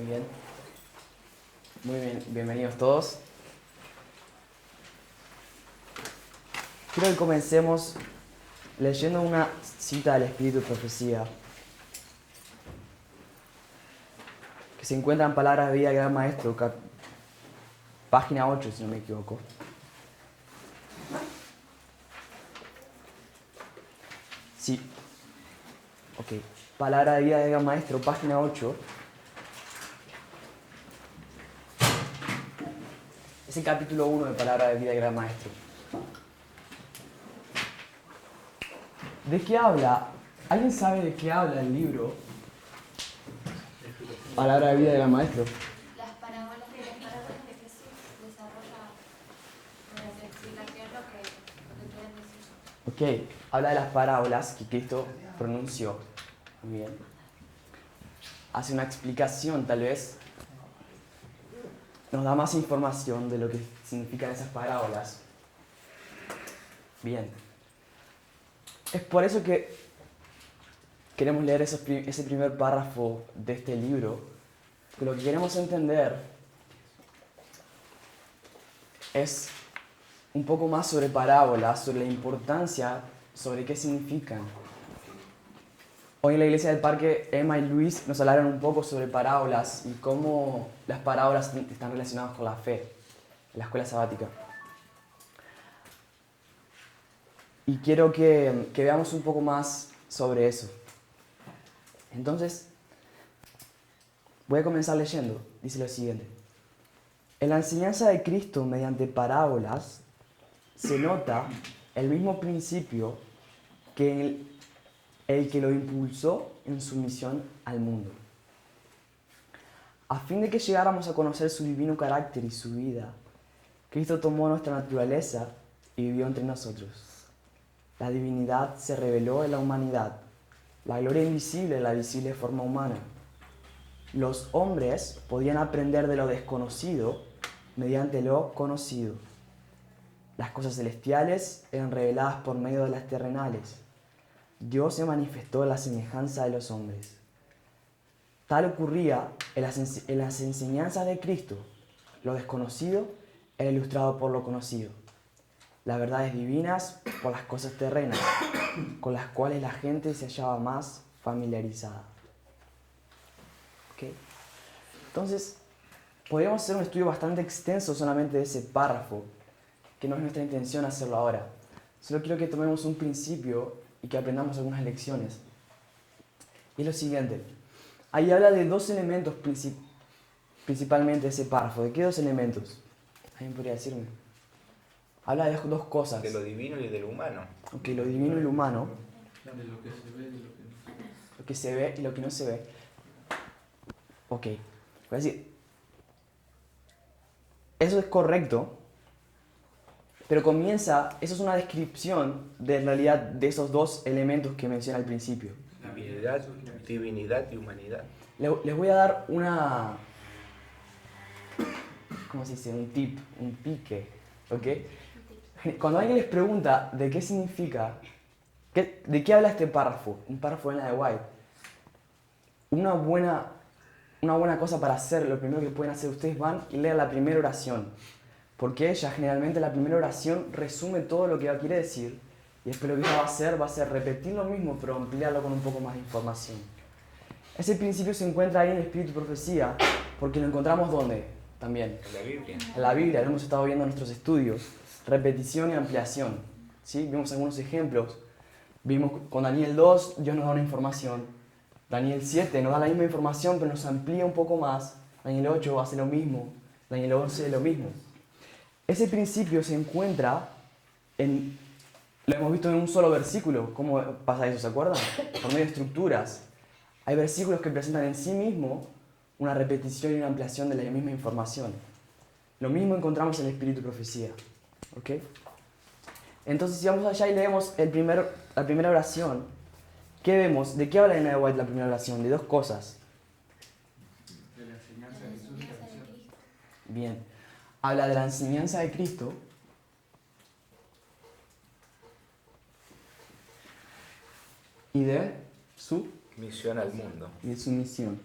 Muy bien. Muy bien, bienvenidos todos. Quiero que comencemos leyendo una cita del Espíritu de Profecía que se encuentra en Palabras de Vida del Gran Maestro, página 8, si no me equivoco. Sí. Ok. Palabra de Vida del Gran Maestro, página 8. Es el capítulo 1 de Palabra de Vida del Gran Maestro. ¿De qué habla? ¿Alguien sabe de qué habla el libro? Palabra de Vida del Gran Maestro. Las parábolas de Jesús desarrolla la explicación lo que quieren decir. Ok, habla de las parábolas que Cristo pronunció. Muy bien. Hace una explicación, tal vez. Nos da más información de lo que significan esas parábolas. Bien. Es por eso que queremos leer ese primer párrafo de este libro. Que lo que queremos entender es un poco más sobre parábolas, sobre la importancia, sobre qué significan. Hoy en la iglesia del parque, Emma y Luis nos hablaron un poco sobre parábolas y cómo las parábolas están relacionadas con la fe en la escuela sabática. Y quiero que veamos un poco más sobre eso. Entonces, voy a comenzar leyendo. Dice lo siguiente. En la enseñanza de Cristo mediante parábolas se nota el mismo principio que el que lo impulsó en su misión al mundo. A fin de que llegáramos a conocer su divino carácter y su vida, Cristo tomó nuestra naturaleza y vivió entre nosotros. La divinidad se reveló en la humanidad, la gloria invisible en la visible forma humana. Los hombres podían aprender de lo desconocido mediante lo conocido. Las cosas celestiales eran reveladas por medio de las terrenales. Dios se manifestó en la semejanza de los hombres. Tal ocurría en las enseñanzas de Cristo. Lo desconocido era ilustrado por lo conocido. Las verdades divinas por las cosas terrenas, con las cuales la gente se hallaba más familiarizada. ¿Okay? Entonces, podríamos hacer un estudio bastante extenso solamente de ese párrafo, que no es nuestra intención hacerlo ahora. Solo quiero que tomemos un principio y que aprendamos algunas lecciones. Y es lo siguiente. Ahí habla de dos elementos principalmente ese párrafo. ¿De qué dos elementos? ¿Alguien podría decirme? Habla de dos cosas. De lo divino y de lo humano. Ok, lo divino y lo humano. De lo que se ve y de lo que no se ve. Lo que se ve y lo que no se ve. Ok, voy a decir, eso es correcto, pero comienza, eso es una descripción de en realidad de esos dos elementos que menciona al principio. Divinidad y humanidad. Les voy a dar una, ¿cómo se dice? Un tip, un pique, ¿ok? Cuando alguien les pregunta de qué significa, de qué habla este párrafo, un párrafo de Ellen White, una buena cosa para hacer, lo primero que pueden hacer ustedes van y lean la primera oración, porque ella generalmente la primera oración resume todo lo que quiere decir y después lo que ella va a hacer repetir lo mismo pero ampliarlo con un poco más de información. Ese principio se encuentra ahí en el Espíritu de Profecía porque lo encontramos ¿dónde? También. En la Biblia. En la Biblia, lo hemos estado viendo en nuestros estudios, repetición y ampliación. ¿Sí? Vimos algunos ejemplos. Vimos con Daniel 2, Dios nos da una información. Daniel 7 nos da la misma información, pero nos amplía un poco más. Daniel 8 hace lo mismo. Daniel 11 lo mismo. Ese principio se encuentra lo hemos visto en un solo versículo. ¿Cómo pasa eso? ¿Se acuerdan? Por medio de estructuras. Hay versículos que presentan en sí mismo una repetición y una ampliación de la misma información. Lo mismo encontramos en el Espíritu de Profecía. ¿Ok? Entonces, si vamos allá y leemos la primera oración, ¿qué vemos? ¿De qué habla Ellen White la primera oración? De dos cosas. De la enseñanza de Jesús y la misión. Bien. Habla de la enseñanza de Cristo y de su Misión al mundo. misión.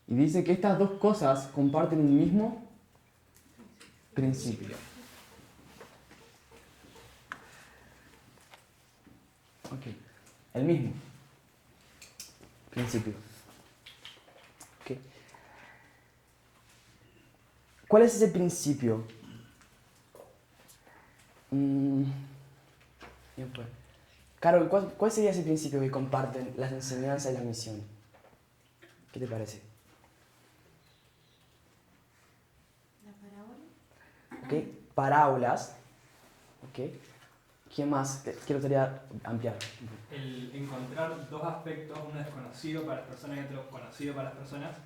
Y dice que estas dos cosas comparten un mismo principio. Ok, el mismo principio. Ok. ¿Cuál es ese principio? Bien, pues. Carol, ¿cuál sería ese principio que comparten las enseñanzas y la misión? ¿Qué te parece? La parábola. ¿Ok? Parábolas. ¿Ok? ¿Quién más? Quiero ampliar. El encontrar dos aspectos, uno desconocido para las personas y otro conocido para las personas,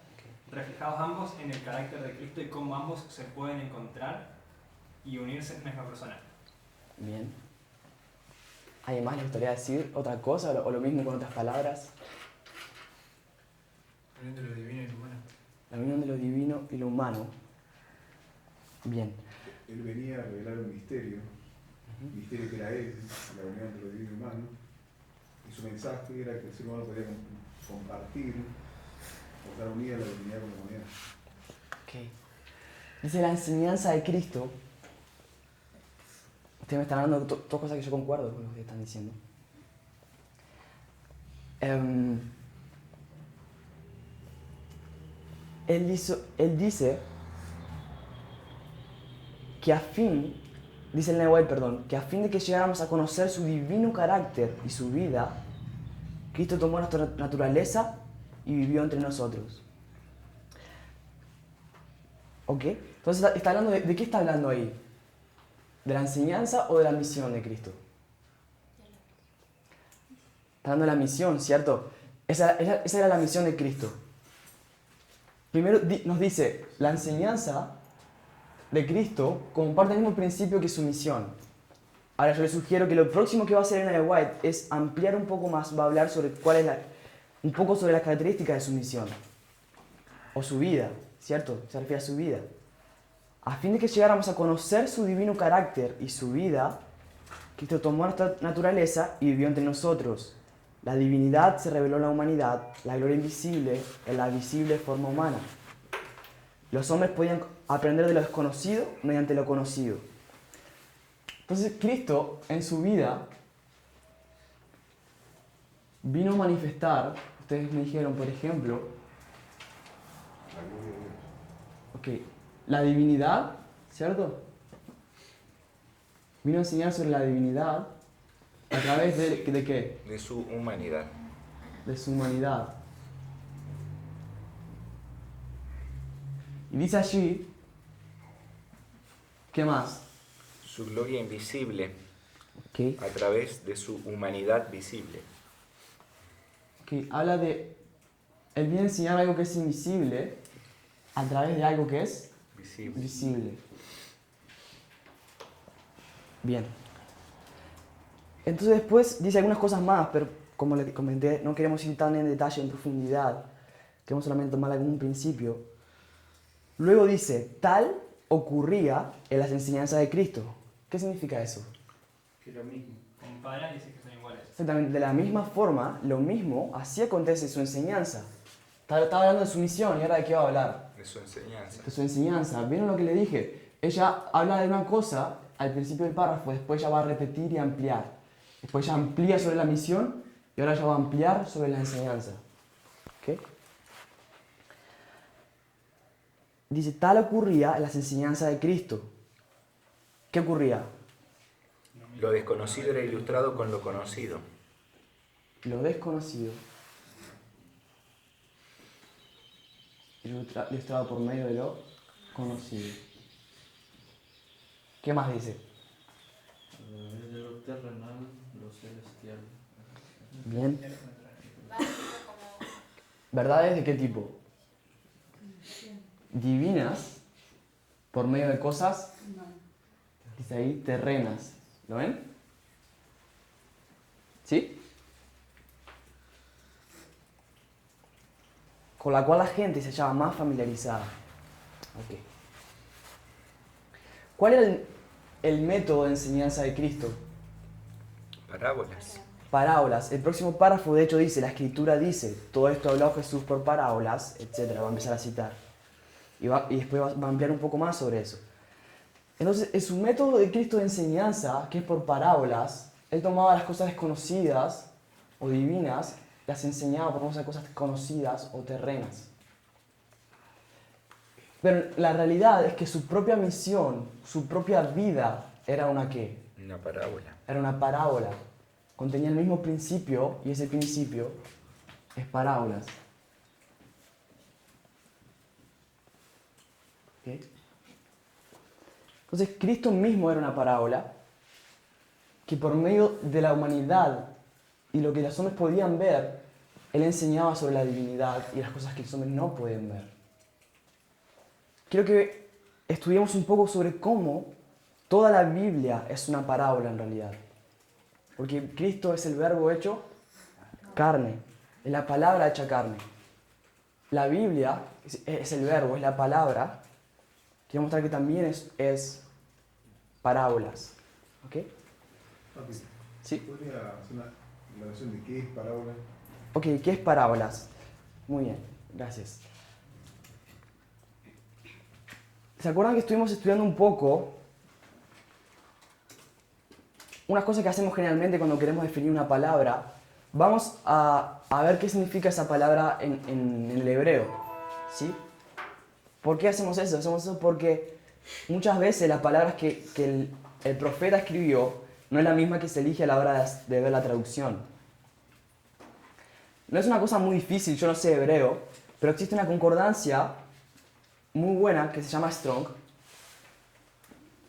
reflejados ambos en el carácter de Cristo y cómo ambos se pueden encontrar y unirse en la misma persona. Bien. ¿Alguien más le gustaría decir otra cosa o lo mismo con otras palabras? La unión de lo divino y lo humano. La unión de lo divino y lo humano. Bien. Él venía a revelar un misterio, misterio que era él, la unión de lo divino y humano, y su mensaje era que el ser humano podía compartir o estar unida a la divinidad con la humanidad. Ok. Dice la enseñanza de Cristo. Ustedes me están hablando de dos cosas que yo concuerdo con lo que están diciendo. Él dice que dice el Neuel, que a fin de que llegáramos a conocer su divino carácter y su vida, Cristo tomó nuestra naturaleza y vivió entre nosotros. ¿Ok? Entonces, ¿está hablando de qué está hablando ahí? ¿De la enseñanza o de la misión de Cristo? Está hablando de la misión, ¿cierto? Esa era la misión de Cristo. Primero nos dice, la enseñanza de Cristo comparte el mismo principio que su misión. Ahora yo les sugiero que lo próximo que va a hacer Ellen G. White es ampliar un poco más, va a hablar sobre un poco sobre las características de su misión. O su vida, ¿cierto? Se refiere a su vida. A fin de que llegáramos a conocer su divino carácter y su vida, Cristo tomó nuestra naturaleza y vivió entre nosotros. La divinidad se reveló en la humanidad, la gloria invisible en la visible forma humana. Los hombres podían aprender de lo desconocido mediante lo conocido. Entonces Cristo en su vida vino a manifestar, ustedes me dijeron por ejemplo, la divinidad, ¿cierto? Vino a enseñar sobre la divinidad a través de ¿qué? De su humanidad. De su humanidad. Y dice allí, ¿qué más? Su gloria invisible Okay. a través de su humanidad visible. Habla de, él viene a enseñar algo que es invisible a través de algo que es visible. Bien. Entonces después dice algunas cosas más, pero como les comenté, no queremos ir tan en detalle, en profundidad. Queremos solamente tomar algún principio. Luego dice, tal ocurría en las enseñanzas de Cristo. ¿Qué significa eso? Que es lo mismo. Comparan y dicen que son iguales. Exactamente, de la misma forma, lo mismo, así acontece en su enseñanza. Estaba hablando de su misión y ahora de qué va a hablar. De su enseñanza. De su enseñanza. ¿Vieron lo que le dije? Ella habla de una cosa al principio del párrafo, después ella va a repetir y ampliar. Después ella amplía sobre la misión y ahora ella va a ampliar sobre la enseñanza. ¿Ok? Dice, tal ocurría en las enseñanzas de Cristo. ¿Qué ocurría? Lo desconocido era ilustrado con lo conocido. Lo desconocido, ilustrado por medio de lo conocido. ¿Qué más dice? De lo terrenal, lo celestial. Bien. Básico como ¿Verdades de qué tipo? Divinas, por medio de cosas, dice ahí, terrenas. ¿Lo ven? ¿Sí? Con la cual la gente se hallaba más familiarizada. Ok. ¿Cuál era el método de enseñanza de Cristo? Parábolas. parábolas. El próximo párrafo, de hecho, dice, la Escritura dice, todo esto habló Jesús por parábolas, etc. Va a empezar a citar. Y después va a ampliar un poco más sobre eso. Entonces, en su método de Cristo de enseñanza, que es por parábolas, Él tomaba las cosas desconocidas o divinas, las enseñaba por medio de cosas conocidas o terrenas. Pero la realidad es que su propia misión, su propia vida, era una ¿qué? Una parábola. Era una parábola. Contenía el mismo principio, y ese principio es parábolas. ¿Ok? Entonces, Cristo mismo era una parábola que por medio de la humanidad y lo que los hombres podían ver, Él enseñaba sobre la divinidad y las cosas que los hombres no podían ver. Quiero que estudiemos un poco sobre cómo toda la Biblia es una parábola en realidad. Porque Cristo es el verbo hecho carne, es la palabra hecha carne. La Biblia es el verbo, es la palabra. Quiero mostrar que también es parábolas. ¿Ok? Papi, Sí. ¿podría hacer una aclaración de qué es parábola? Ok, ¿qué es parábolas? Muy bien, gracias. ¿Se acuerdan que estuvimos estudiando un poco unas cosas que hacemos generalmente cuando queremos definir una palabra? Vamos a ver qué significa esa palabra en el hebreo, ¿sí? ¿Por qué hacemos eso? Hacemos eso porque muchas veces las palabras que el profeta escribió no es la misma que se elige a la hora de ver la traducción. No es una cosa muy difícil, yo no sé hebreo, pero existe una concordancia muy buena que se llama Strong,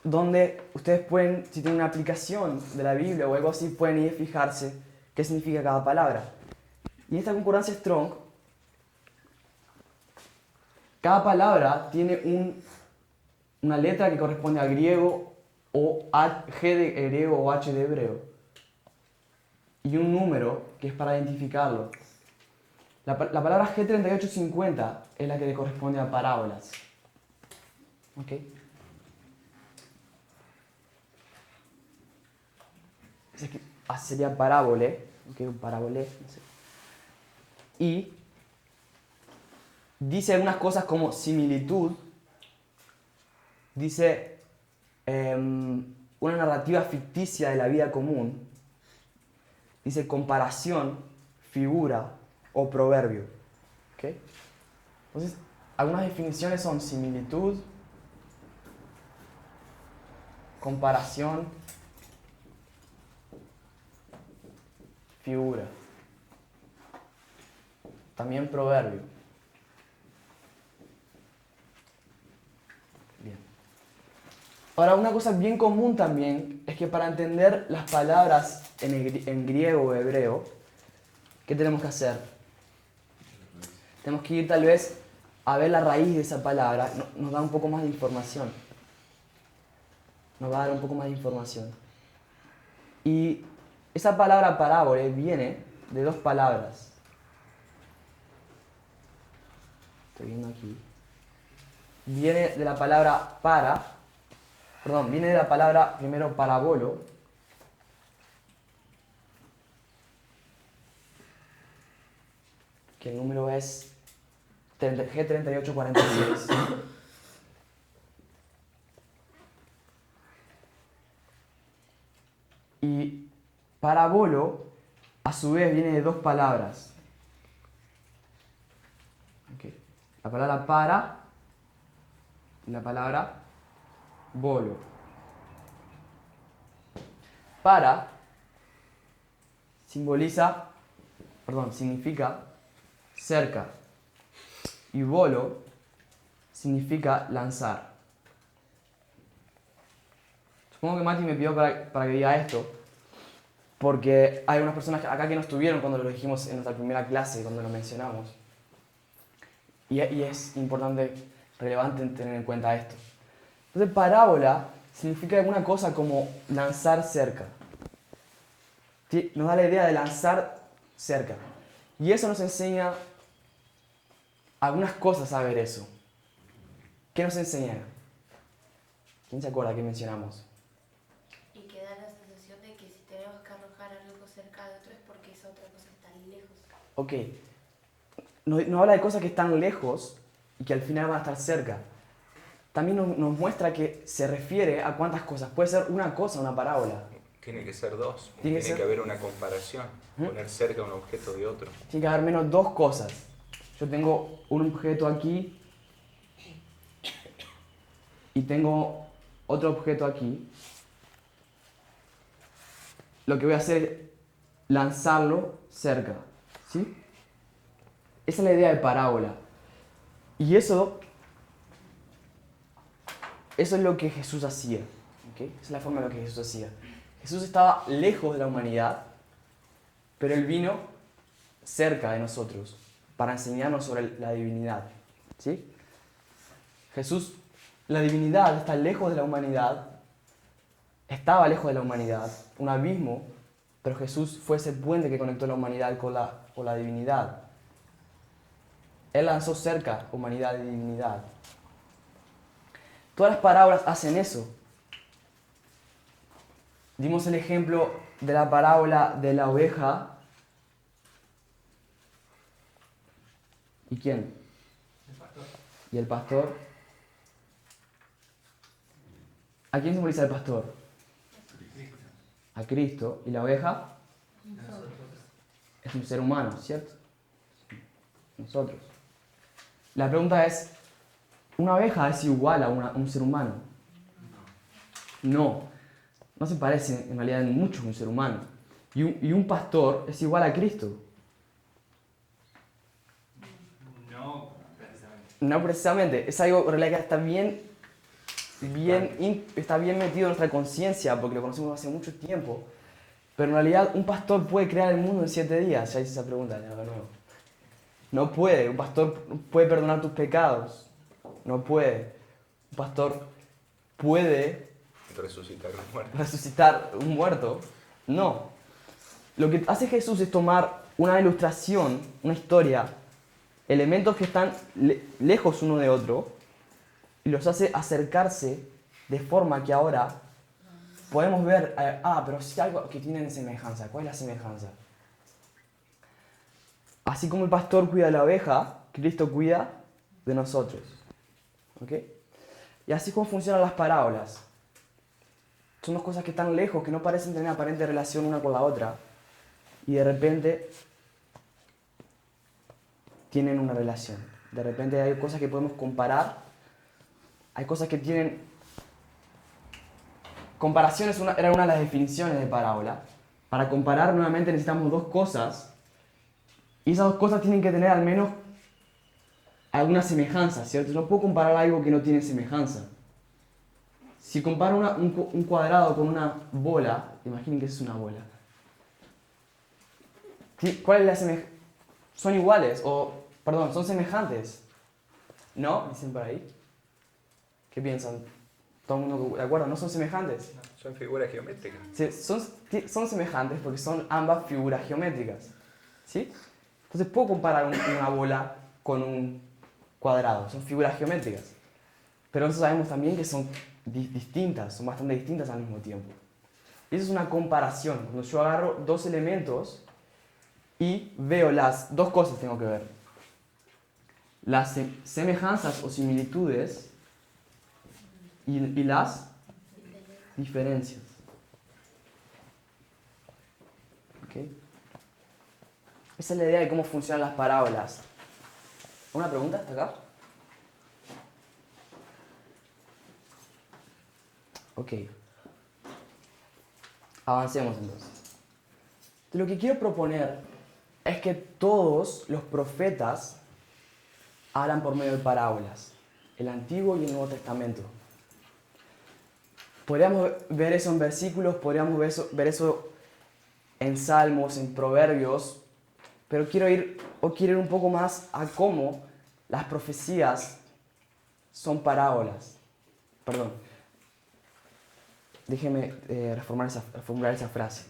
donde ustedes pueden, si tienen una aplicación de la Biblia o algo así, pueden ir a fijarse qué significa cada palabra. Y en esta concordancia Strong, cada palabra tiene una letra que corresponde al griego o G de griego o H de hebreo y un número que es para identificarlo. La palabra G3850 es la que le corresponde a parábolas. ¿Ok? Sería parábole, ¿ok? Un parábole, no sé. Y dice algunas cosas como similitud, dice una narrativa ficticia de la vida común, dice comparación, figura o proverbio. ¿Ok? Entonces, algunas definiciones son similitud, comparación, figura. También proverbio. Bien. Ahora, una cosa bien común también es que para entender las palabras en griego o hebreo, ¿qué tenemos que hacer? Tenemos que ir tal vez a ver la raíz de esa palabra. Nos da un poco más de información. Nos va a dar un poco más de información. Y esa palabra parábola viene de dos palabras. Estoy viendo aquí. Viene de la palabra viene de la palabra primero parabolo, que el número es G3846. Y parabolo, a su vez, viene de dos palabras. Okay. La palabra para y la palabra bolo. Para significa cerca. Y bolo significa lanzar. Supongo que Mati me pidió para que diga esto, porque hay unas personas acá que no estuvieron cuando lo dijimos en nuestra primera clase, cuando lo mencionamos. Y es importante, relevante tener en cuenta esto. Entonces, parábola significa alguna cosa como lanzar cerca. Nos da la idea de lanzar cerca. Y eso nos enseña algunas cosas a ver eso. ¿Qué nos enseña? ¿Quién se acuerda que mencionamos? Y que da la sensación de que si tenemos que arrojar algo cerca cerca de otro es porque esa otra cosa está lejos. Ok. No habla de cosas que están lejos y que al final van a estar cerca. También nos muestra que se refiere a cuántas cosas. Puede ser una cosa, una parábola. Tiene que ser dos. Tiene Tiene que que haber una comparación. ¿Mm? Poner cerca un objeto de otro. Tiene que haber menos dos cosas. Yo tengo un objeto aquí y tengo otro objeto aquí. Lo que voy a hacer es lanzarlo cerca. ¿Sí? Esa es la idea de parábola. Y eso es lo que Jesús hacía. ¿Okay? Esa es la forma en la que Jesús hacía. Jesús estaba lejos de la humanidad, pero Él vino cerca de nosotros para enseñarnos sobre la divinidad. ¿Sí? Jesús, la divinidad está lejos de la humanidad, estaba lejos de la humanidad, un abismo, pero Jesús fue ese puente que conectó la humanidad con la divinidad. Él lanzó cerca humanidad y divinidad. Todas las parábolas hacen eso. Dimos el ejemplo de la parábola de la oveja. ¿Y quién? El pastor. ¿Y el pastor? ¿A quién simboliza el pastor? A Cristo. ¿Y la oveja? Es un ser humano, ¿cierto? Nosotros. La pregunta es, ¿una oveja es igual a un ser humano? No. No se parece en realidad en mucho a un ser humano. Y un pastor es igual a Cristo. No, precisamente. No precisamente. Es algo en realidad que está bien metido en nuestra conciencia porque lo conocemos hace mucho tiempo. Pero en realidad un pastor puede crear el mundo en 7 días. Ya hice esa pregunta de nuevo. No puede. Un pastor puede perdonar tus pecados. No puede. Un pastor puede Resucitar un muerto. resucitar un muerto. No. Lo que hace Jesús es tomar una ilustración, una historia, elementos que están lejos uno de otro y los hace acercarse de forma que ahora podemos ver, pero si algo que tienen semejanza. ¿Cuál es la semejanza? Así como el pastor cuida de la oveja, Cristo cuida de nosotros. ¿Ok? Y así como funcionan las parábolas. Son dos cosas que están lejos, que no parecen tener aparente relación una con la otra. Y de repente tienen una relación. De repente hay cosas que podemos comparar. Hay cosas que tienen... Comparación era una de las definiciones de parábola. Para comparar nuevamente necesitamos dos cosas. Y esas dos cosas tienen que tener al menos alguna semejanza, ¿cierto? No puedo comparar algo que no tiene semejanza. Si comparo un cuadrado con una bola, imaginen que es una bola. ¿Cuál es la semejanza? ¿Son iguales? ¿Son semejantes? ¿No? Dicen por ahí. ¿Qué piensan? ¿Todo el mundo de acuerdo? ¿No son semejantes? Son figuras geométricas. Sí, son semejantes porque son ambas figuras geométricas. ¿Sí? Entonces puedo comparar una bola con un cuadrado. Son figuras geométricas. Pero nosotros sabemos también que son distintas, son bastante distintas al mismo tiempo. Y eso es una comparación. Cuando yo agarro dos elementos y veo las dos cosas que tengo que ver. Las semejanzas o similitudes y las diferencias. ¿Okay? Esa es la idea de cómo funcionan las parábolas. ¿Una pregunta hasta acá? Ok. Avancemos entonces. Lo que quiero proponer es que todos los profetas hablan por medio de parábolas. El Antiguo y el Nuevo Testamento. Podríamos ver eso en versículos, podríamos ver eso en Salmos, en Proverbios, pero quiero ir un poco más a cómo las profecías son parábolas. Perdón. Déjenme reformular esa frase.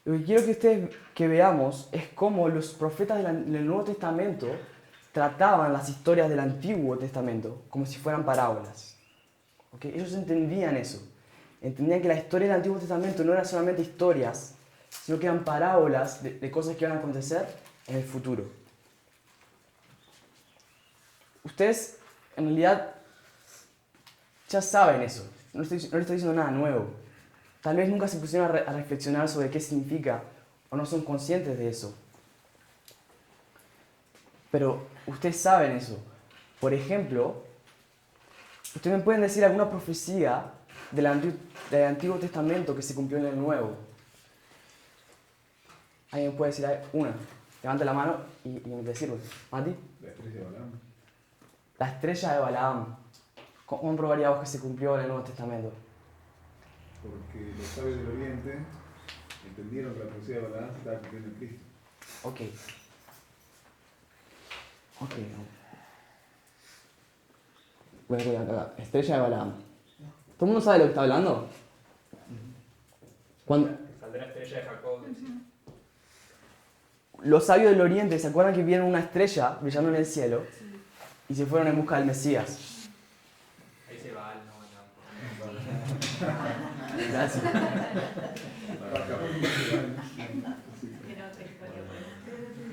Lo que quiero que ustedes veamos es cómo los profetas del Nuevo Testamento trataban las historias del Antiguo Testamento como si fueran parábolas. ¿Okay? Ellos entendían eso. Entendían que la historia del Antiguo Testamento no eran solamente historias sino que eran parábolas de cosas que van a acontecer en el futuro. Ustedes, en realidad, ya saben eso. No les estoy diciendo nada nuevo. Tal vez nunca se pusieron a reflexionar sobre qué significa o no son conscientes de eso. Pero ustedes saben eso. Por ejemplo, ustedes me pueden decir alguna profecía del Antiguo Testamento que se cumplió en el Nuevo. ¿Alguien me puede decir una? Levante la mano y decirlo. ¿Mati? La estrella de Balaam. La estrella de Balaam. ¿Cómo probaría vos que se cumplió en el Nuevo Testamento? Porque los sabios del Oriente entendieron que la profecía de Balaam se estaba cumpliendo en Cristo. Ok. Voy acá. Estrella de Balaam. ¿Todo el mundo sabe de lo que está hablando? Cuando Saldrá estrella de Jacob. los sabios del Oriente, ¿se acuerdan que vieron una estrella brillando en el cielo? Y se fueron en busca del Mesías. Ahí se va, no, Gracias.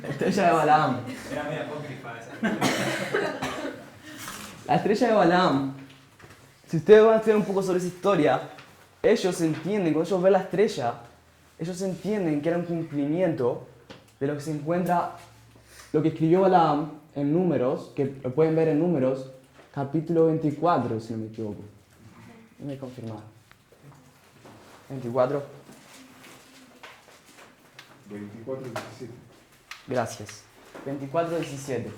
Estrella de Balaam. Era media apócrifa esa. La estrella de Balaam. Si ustedes van a estudiar un poco sobre esa historia, ellos entienden, cuando ellos ven la estrella, ellos entienden que era un cumplimiento de lo que se encuentra, lo que escribió Balaam en Números, que lo pueden ver en Números, capítulo 24, si no me equivoco. Déjenme confirmar. 24. 24:17. Gracias. 24:17.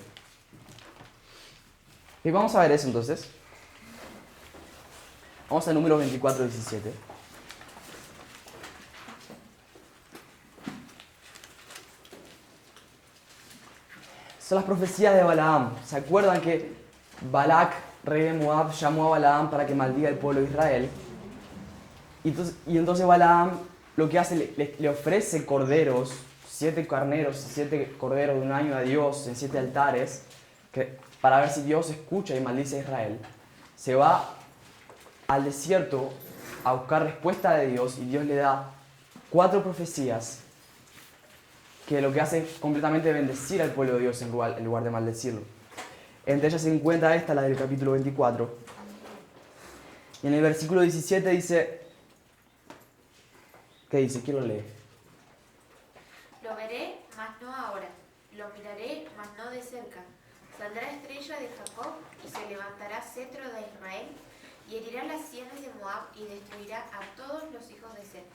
Y vamos a ver eso entonces. Vamos al número 24:17. Son las profecías de Balaam. ¿Se acuerdan que Balac, rey de Moab, llamó a Balaam para que maldiga al pueblo de Israel? Y entonces Balaam lo que hace, le ofrece corderos, 7 carneros y 7 corderos de un año a Dios en 7 altares, para ver si Dios escucha y maldice a Israel. Se va al desierto a buscar respuesta de Dios y Dios le da 4 profecías que lo que hace es completamente bendecir al pueblo de Dios en lugar de maldecirlo. Entre ellas se encuentra esta, la del capítulo 24. Y en el versículo 17 dice... ¿Qué dice? ¿Quién lo lee? Lo veré, mas no ahora. Lo miraré, mas no de cerca. Saldrá estrella de Jacob y se levantará cetro de Israel y herirá las sienes de Moab y destruirá a todos los hijos de Set.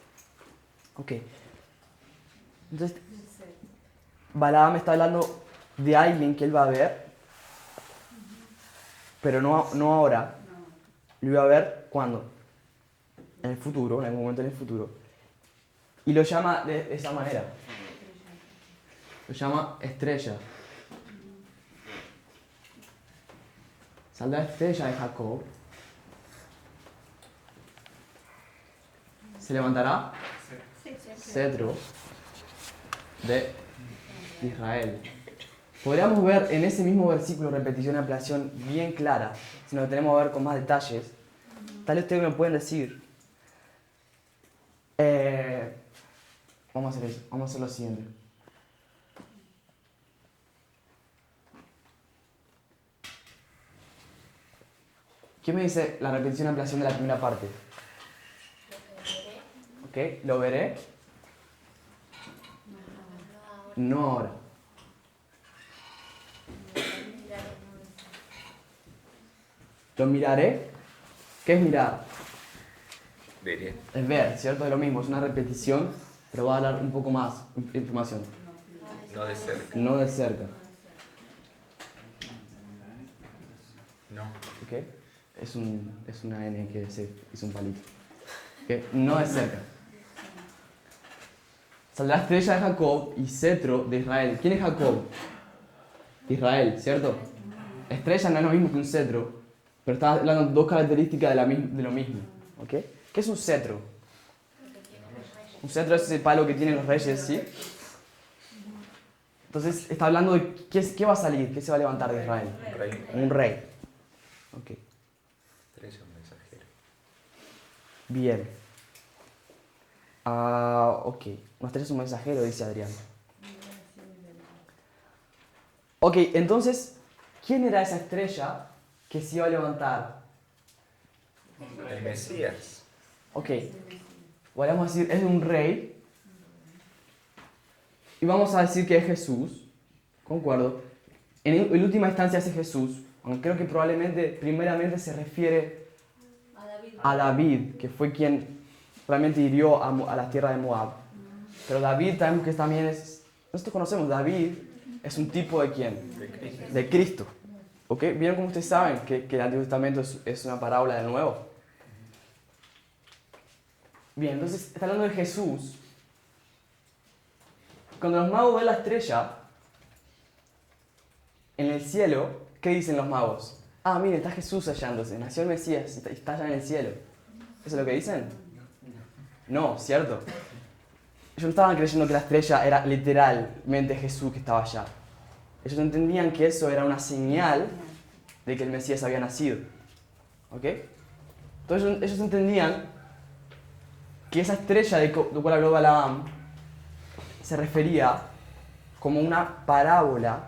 Ok. Entonces, Balaam está hablando de alguien que él va a ver, pero no ahora. Lo iba a ver ¿cuándo? En el futuro, en algún momento en el futuro. Y lo llama de esa manera. Lo llama estrella. Saldrá estrella de Jacob. Se levantará cetro de Israel. Podríamos ver en ese mismo versículo repetición y ampliación bien clara, si nos tenemos a ver con más detalles. Tal vez ustedes me pueden decir, vamos a hacer eso, vamos a hacer lo siguiente. ¿Qué me dice la repetición y ampliación de la primera parte? Ok, lo veré. No ahora. Lo miraré. ¿Qué es mirar? Veré. Es ver, ¿cierto? Es lo mismo, es una repetición, pero va a dar un poco más información. No de cerca. No de cerca. No. ¿Ok? Es una N que se hizo un palito. ¿Ok? No de cerca. Saldrá estrella de Jacob y cetro de Israel. ¿Quién es Jacob? Israel, ¿cierto? Estrella no es lo mismo que un cetro, pero está hablando de 2 características de lo mismo. ¿Ok? ¿Qué es un cetro? Un cetro es ese palo que tienen los reyes, ¿sí? Entonces está hablando de qué va a salir, qué se va a levantar de Israel. Rey. Un rey. Ok. Estrella, un mensajero. Bien. Ok. Una estrella es un mensajero, dice Adrián. Ok, entonces, ¿quién era esa estrella que se iba a levantar? El Mesías. Ok. Podríamos decir, es un rey. Y vamos a decir que es Jesús. Concuerdo. En última instancia es Jesús. Aunque creo que probablemente, primeramente se refiere a David, que fue quien realmente hirió a la tierra de Moab. Pero David sabemos que también es... Nosotros conocemos, David es un tipo de ¿quién? De Cristo. ¿Ok? ¿Vieron cómo ustedes saben que el Antiguo Testamento es una parábola del Nuevo? Bien, entonces está hablando de Jesús. Cuando los magos ven la estrella en el cielo, ¿qué dicen los magos? Ah, miren, está Jesús hallándose, nació el Mesías y está allá en el cielo. ¿Eso es lo que dicen? No, ¿cierto? Ellos no estaban creyendo que la estrella era literalmente Jesús que estaba allá. Ellos entendían que eso era una señal de que el Mesías había nacido. ¿Ok? Entonces ellos entendían que esa estrella de cual habló Balaam se refería como una parábola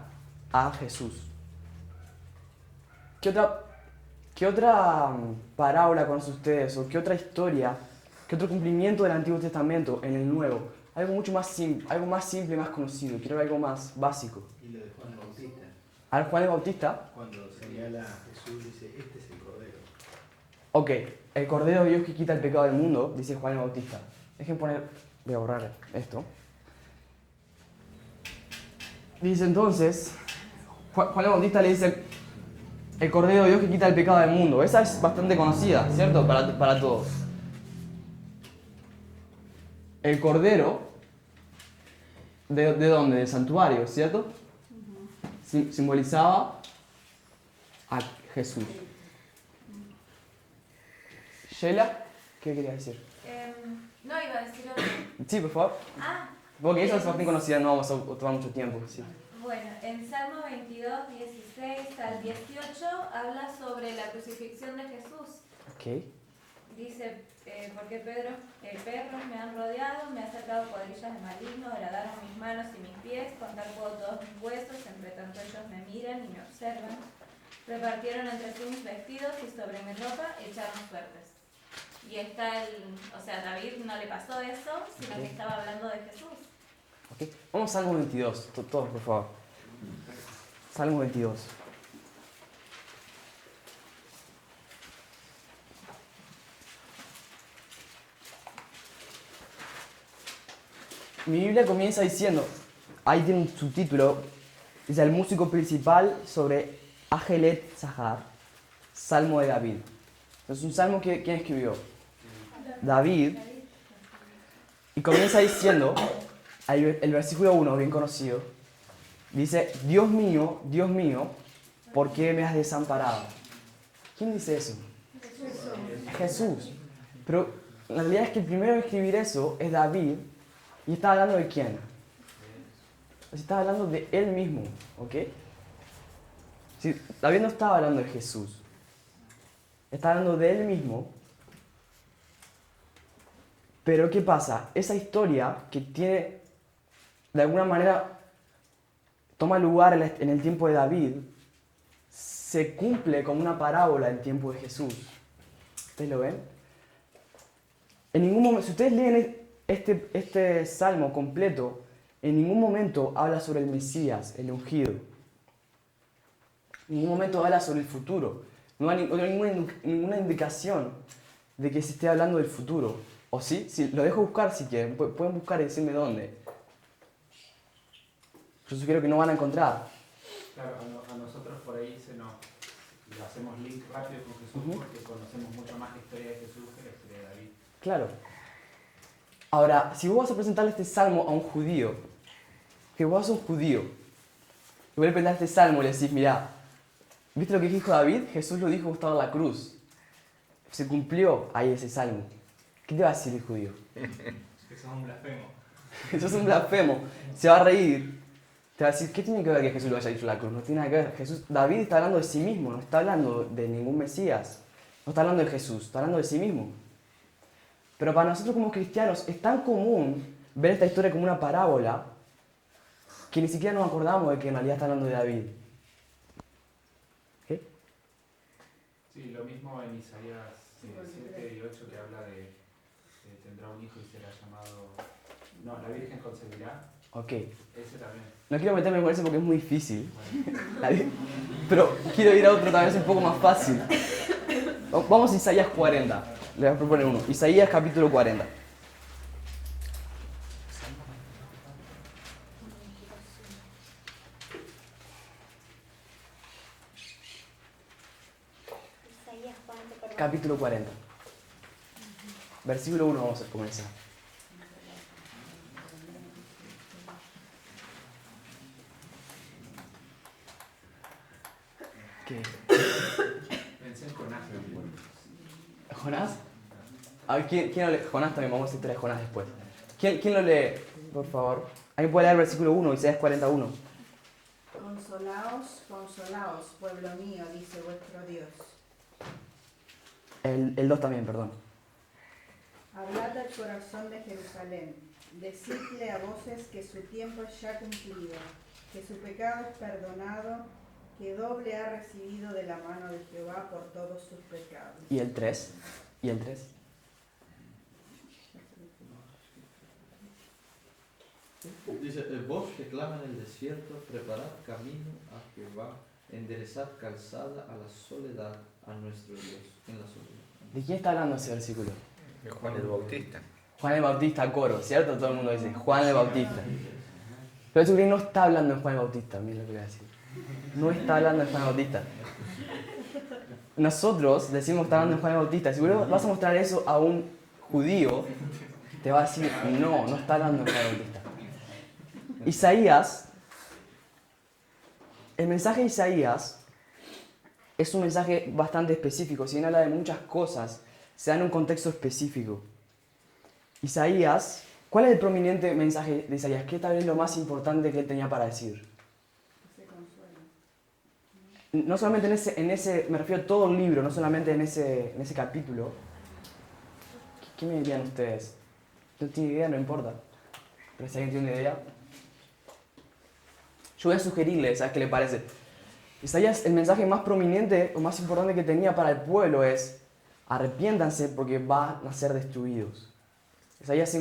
a Jesús. ¿Qué otra parábola conocen ustedes? ¿O qué otra historia, qué otro cumplimiento del Antiguo Testamento en el Nuevo? Algo mucho más simple, algo más simple, más conocido. Quiero algo más básico. Y lo de Juan Bautista, A ver, Juan el Bautista. cuando señala a Jesús, dice, este es el Cordero. Ok, el Cordero de Dios que quita el pecado del mundo, dice Juan el Bautista. Dejen poner, voy a borrar esto. Dice entonces, Juan el Bautista le dice, el Cordero de Dios que quita el pecado del mundo. Esa es bastante conocida, ¿cierto? Para todos. El Cordero, ¿de dónde? Del santuario, ¿cierto? Simbolizaba a Jesús. Sheila, ¿qué quería decir? No, iba a decir algo. Sí, por favor. Ah, Porque esa es bastante conocida, no vamos a tomar mucho tiempo. Sí. bueno, en Salmo 22, 16 al 18 habla sobre la crucifixión de Jesús. Ok. Dice, porque perros me han rodeado, me han sacado cuadrillas de malignos, horadaron mis manos y mis pies, contar puedo todos mis huesos, entre tanto ellos me miran y me observan. Repartieron entre sí mis vestidos y sobre mi ropa echaron suertes. Y está o sea, David no le pasó eso, sino que estaba hablando de Jesús. Ok. Vamos a Salmo 22, todos por favor. Salmo 22. Mi Biblia comienza diciendo, ahí tiene un subtítulo, dice el músico principal sobre Ajelet Zahar, Salmo de David. Es un salmo que ¿quién escribió? David. Y comienza diciendo, el versículo 1, bien conocido, dice, Dios mío, ¿por qué me has desamparado? ¿Quién dice eso? Jesús. Pero la realidad es que el primero en escribir eso es David. ¿Y está hablando de quién? Está hablando de él mismo, ¿ok? Sí, David no estaba hablando de Jesús. Está hablando de él mismo. Pero ¿qué pasa? Esa historia que tiene, de alguna manera, toma lugar en el tiempo de David, se cumple como una parábola en el tiempo de Jesús. ¿Ustedes lo ven? En ningún momento, si ustedes leen este salmo completo, en ningún momento habla sobre el Mesías, el ungido. En ningún momento habla sobre el futuro. No hay ninguna indicación de que se esté hablando del futuro. ¿O sí? Si, lo dejo buscar si quieren. Pueden buscar y decirme dónde. Yo sugiero que no van a encontrar. Claro, a nosotros por ahí lo hacemos link rápido con Jesús porque conocemos mucho más la historia de Jesús que la historia de David. Claro. Ahora, si vos vas a presentarle este salmo a un judío, que vos sos un judío, y vos le presentás este salmo y le decís, mirá, ¿viste lo que dijo David? Jesús lo dijo cuando estaba en la cruz. Se cumplió ahí ese salmo. ¿Qué te va a decir el judío? Que sos un blasfemo. Eso es un blasfemo. Se va a reír. Te va a decir, ¿qué tiene que ver que Jesús lo haya dicho en la cruz? No tiene nada que ver. David está hablando de sí mismo, no está hablando de ningún Mesías. No está hablando de Jesús, está hablando de sí mismo. Pero para nosotros como cristianos es tan común ver esta historia como una parábola que ni siquiera nos acordamos de que en realidad está hablando de David. ¿Qué? Sí, lo mismo en Isaías 7 y 8 que habla de tendrá un hijo y será llamado... No, la Virgen concebirá. Ok. Ese también. No quiero meterme con eso porque es muy difícil. Pero quiero ir a otro tal vez un poco más fácil. Vamos a Isaías 40. Le voy a proponer uno. Isaías capítulo 40. Isaías, ¿cuánto, perdón? Capítulo 40. Versículo 1 vamos a comenzar. ¿Qué? Pensé en Jonás. ¿Jonás? A ver, ¿quién lo lee? Jonás también, vamos a hacer historia de Jonás después. ¿Quién lo lee, por favor? ¿Alguien puede leer el versículo 1, Isaías 41? Consolaos, consolaos, pueblo mío, dice vuestro Dios. El 2 también, perdón. Hablad al corazón de Jerusalén, decidle a voces que su tiempo es ya cumplido, que su pecado es perdonado, que doble ha recibido de la mano de Jehová por todos sus pecados. ¿Y el 3? ¿Y el 3? Dice, vos que clama en el desierto, preparad camino a Jehová, enderezad calzada a la soledad, a nuestro Dios, en la soledad. ¿De quién está hablando ese versículo? De Juan el Bautista. Juan el Bautista, coro, ¿cierto? Todo el mundo dice Juan el Bautista. Pero Jesucristo no está hablando de Juan el Bautista, mira lo que voy a decir. No está hablando de Juan el Bautista. Nosotros decimos que está hablando de Juan el Bautista. Si vos vas a mostrar eso a un judío, te va a decir, no, no está hablando de Juan el Bautista. Isaías, el mensaje de Isaías es un mensaje bastante específico. Si bien habla de muchas cosas, se da en un contexto específico. Isaías, ¿cuál es el prominente mensaje de Isaías? ¿Qué tal vez lo más importante que él tenía para decir? Que se consuela. No solamente en ese, me refiero a todo el libro, no solamente en ese capítulo. ¿Qué me dirían ustedes? No tiene idea, no importa. Pero si alguien tiene una idea. Yo voy a sugerirle, ¿sabes qué le parece? Isaías, el mensaje más prominente o más importante que tenía para el pueblo es: arrepiéntanse porque van a ser destruidos. Isaías,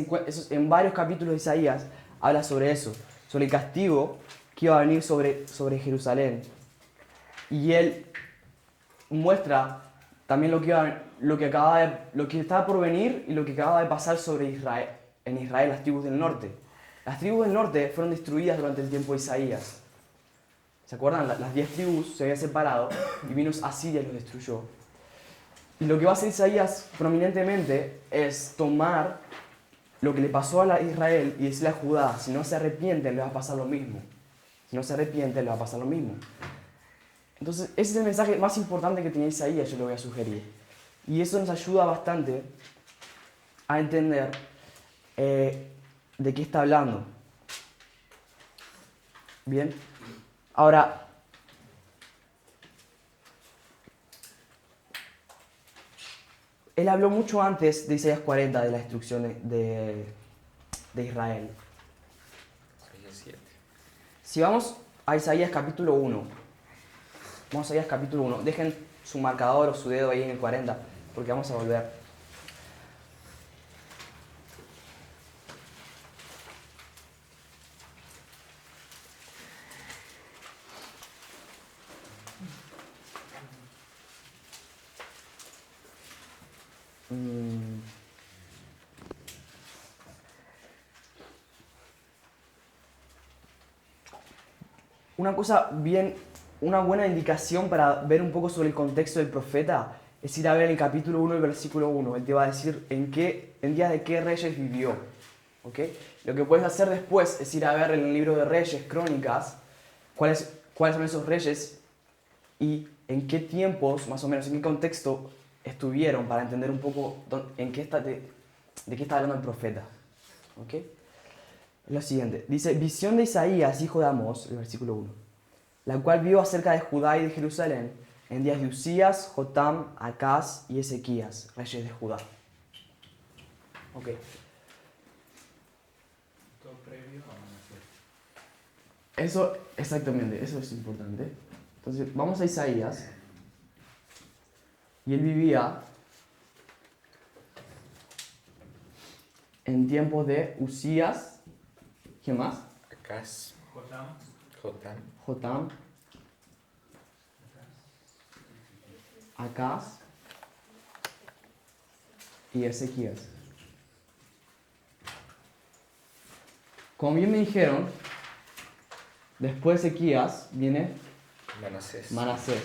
en varios capítulos de Isaías habla sobre eso, sobre el castigo que iba a venir sobre Jerusalén. Y él muestra también lo que estaba por venir y lo que acababa de pasar sobre Israel, en Israel, las tribus del norte. Las tribus del norte fueron destruidas durante el tiempo de Isaías. ¿Se acuerdan? Las 10 tribus se habían separado y vino Asiria y los destruyó. Y lo que va a hacer Isaías prominentemente es tomar lo que le pasó a Israel y decirle a Judá: si no se arrepienten, le va a pasar lo mismo. Si no se arrepienten, le va a pasar lo mismo. Entonces, ese es el mensaje más importante que tenía Isaías, yo lo voy a sugerir. Y eso nos ayuda bastante a entender de qué está hablando. Bien. Ahora, él habló mucho antes de Isaías 40 de la destrucción de Israel. Isaías 7. Si vamos a Isaías capítulo 1, vamos a Isaías capítulo 1, dejen su marcador o su dedo ahí en el 40, porque vamos a volver. Una buena indicación para ver un poco sobre el contexto del profeta es ir a ver el capítulo 1, el versículo 1. Él te va a decir en días de qué reyes vivió. ¿Okay? Lo que puedes hacer después es ir a ver en el libro de Reyes, Crónicas, cuáles son esos reyes y en qué tiempos, más o menos, en qué contexto estuvieron, para entender un poco de qué está hablando el profeta. ¿Okay? Lo siguiente, dice: visión de Isaías, hijo de Amós, el versículo 1, la cual vio acerca de Judá y de Jerusalén en días de Usías, Jotam, Acaz y Ezequías, reyes de Judá. Ok. Todo previo a Manasés. Eso, exactamente, eso es importante. Entonces, vamos a Isaías. Y él vivía en tiempos de Usías, ¿qué más? Acaz, Jotam, Jotam, Jotam, Acaz y Ezequías. Como bien me dijeron, después de Ezequías viene Manasés. Manasés.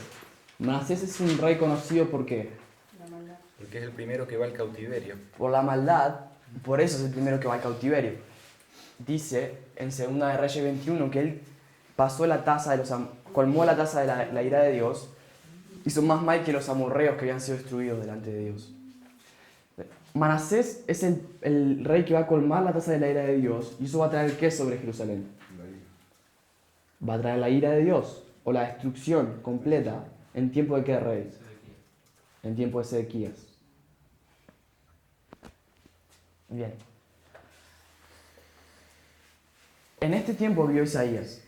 Manasés es un rey conocido porque La maldad. Porque es el primero que va al cautiverio. por la maldad, por eso es el primero que va al cautiverio. Dice en 2 de Reyes 21 que él pasó la tasa de colmó la tasa de la ira de Dios, hizo más mal que los amorreos que habían sido destruidos delante de Dios. Manasés es el rey que va a colmar la tasa de la ira de Dios, y eso va a traer ¿qué sobre Jerusalén? Va a traer la ira de Dios, o la destrucción completa, en tiempo de qué rey? En tiempo de Ezequías. Bien. En este tiempo vivió Isaías.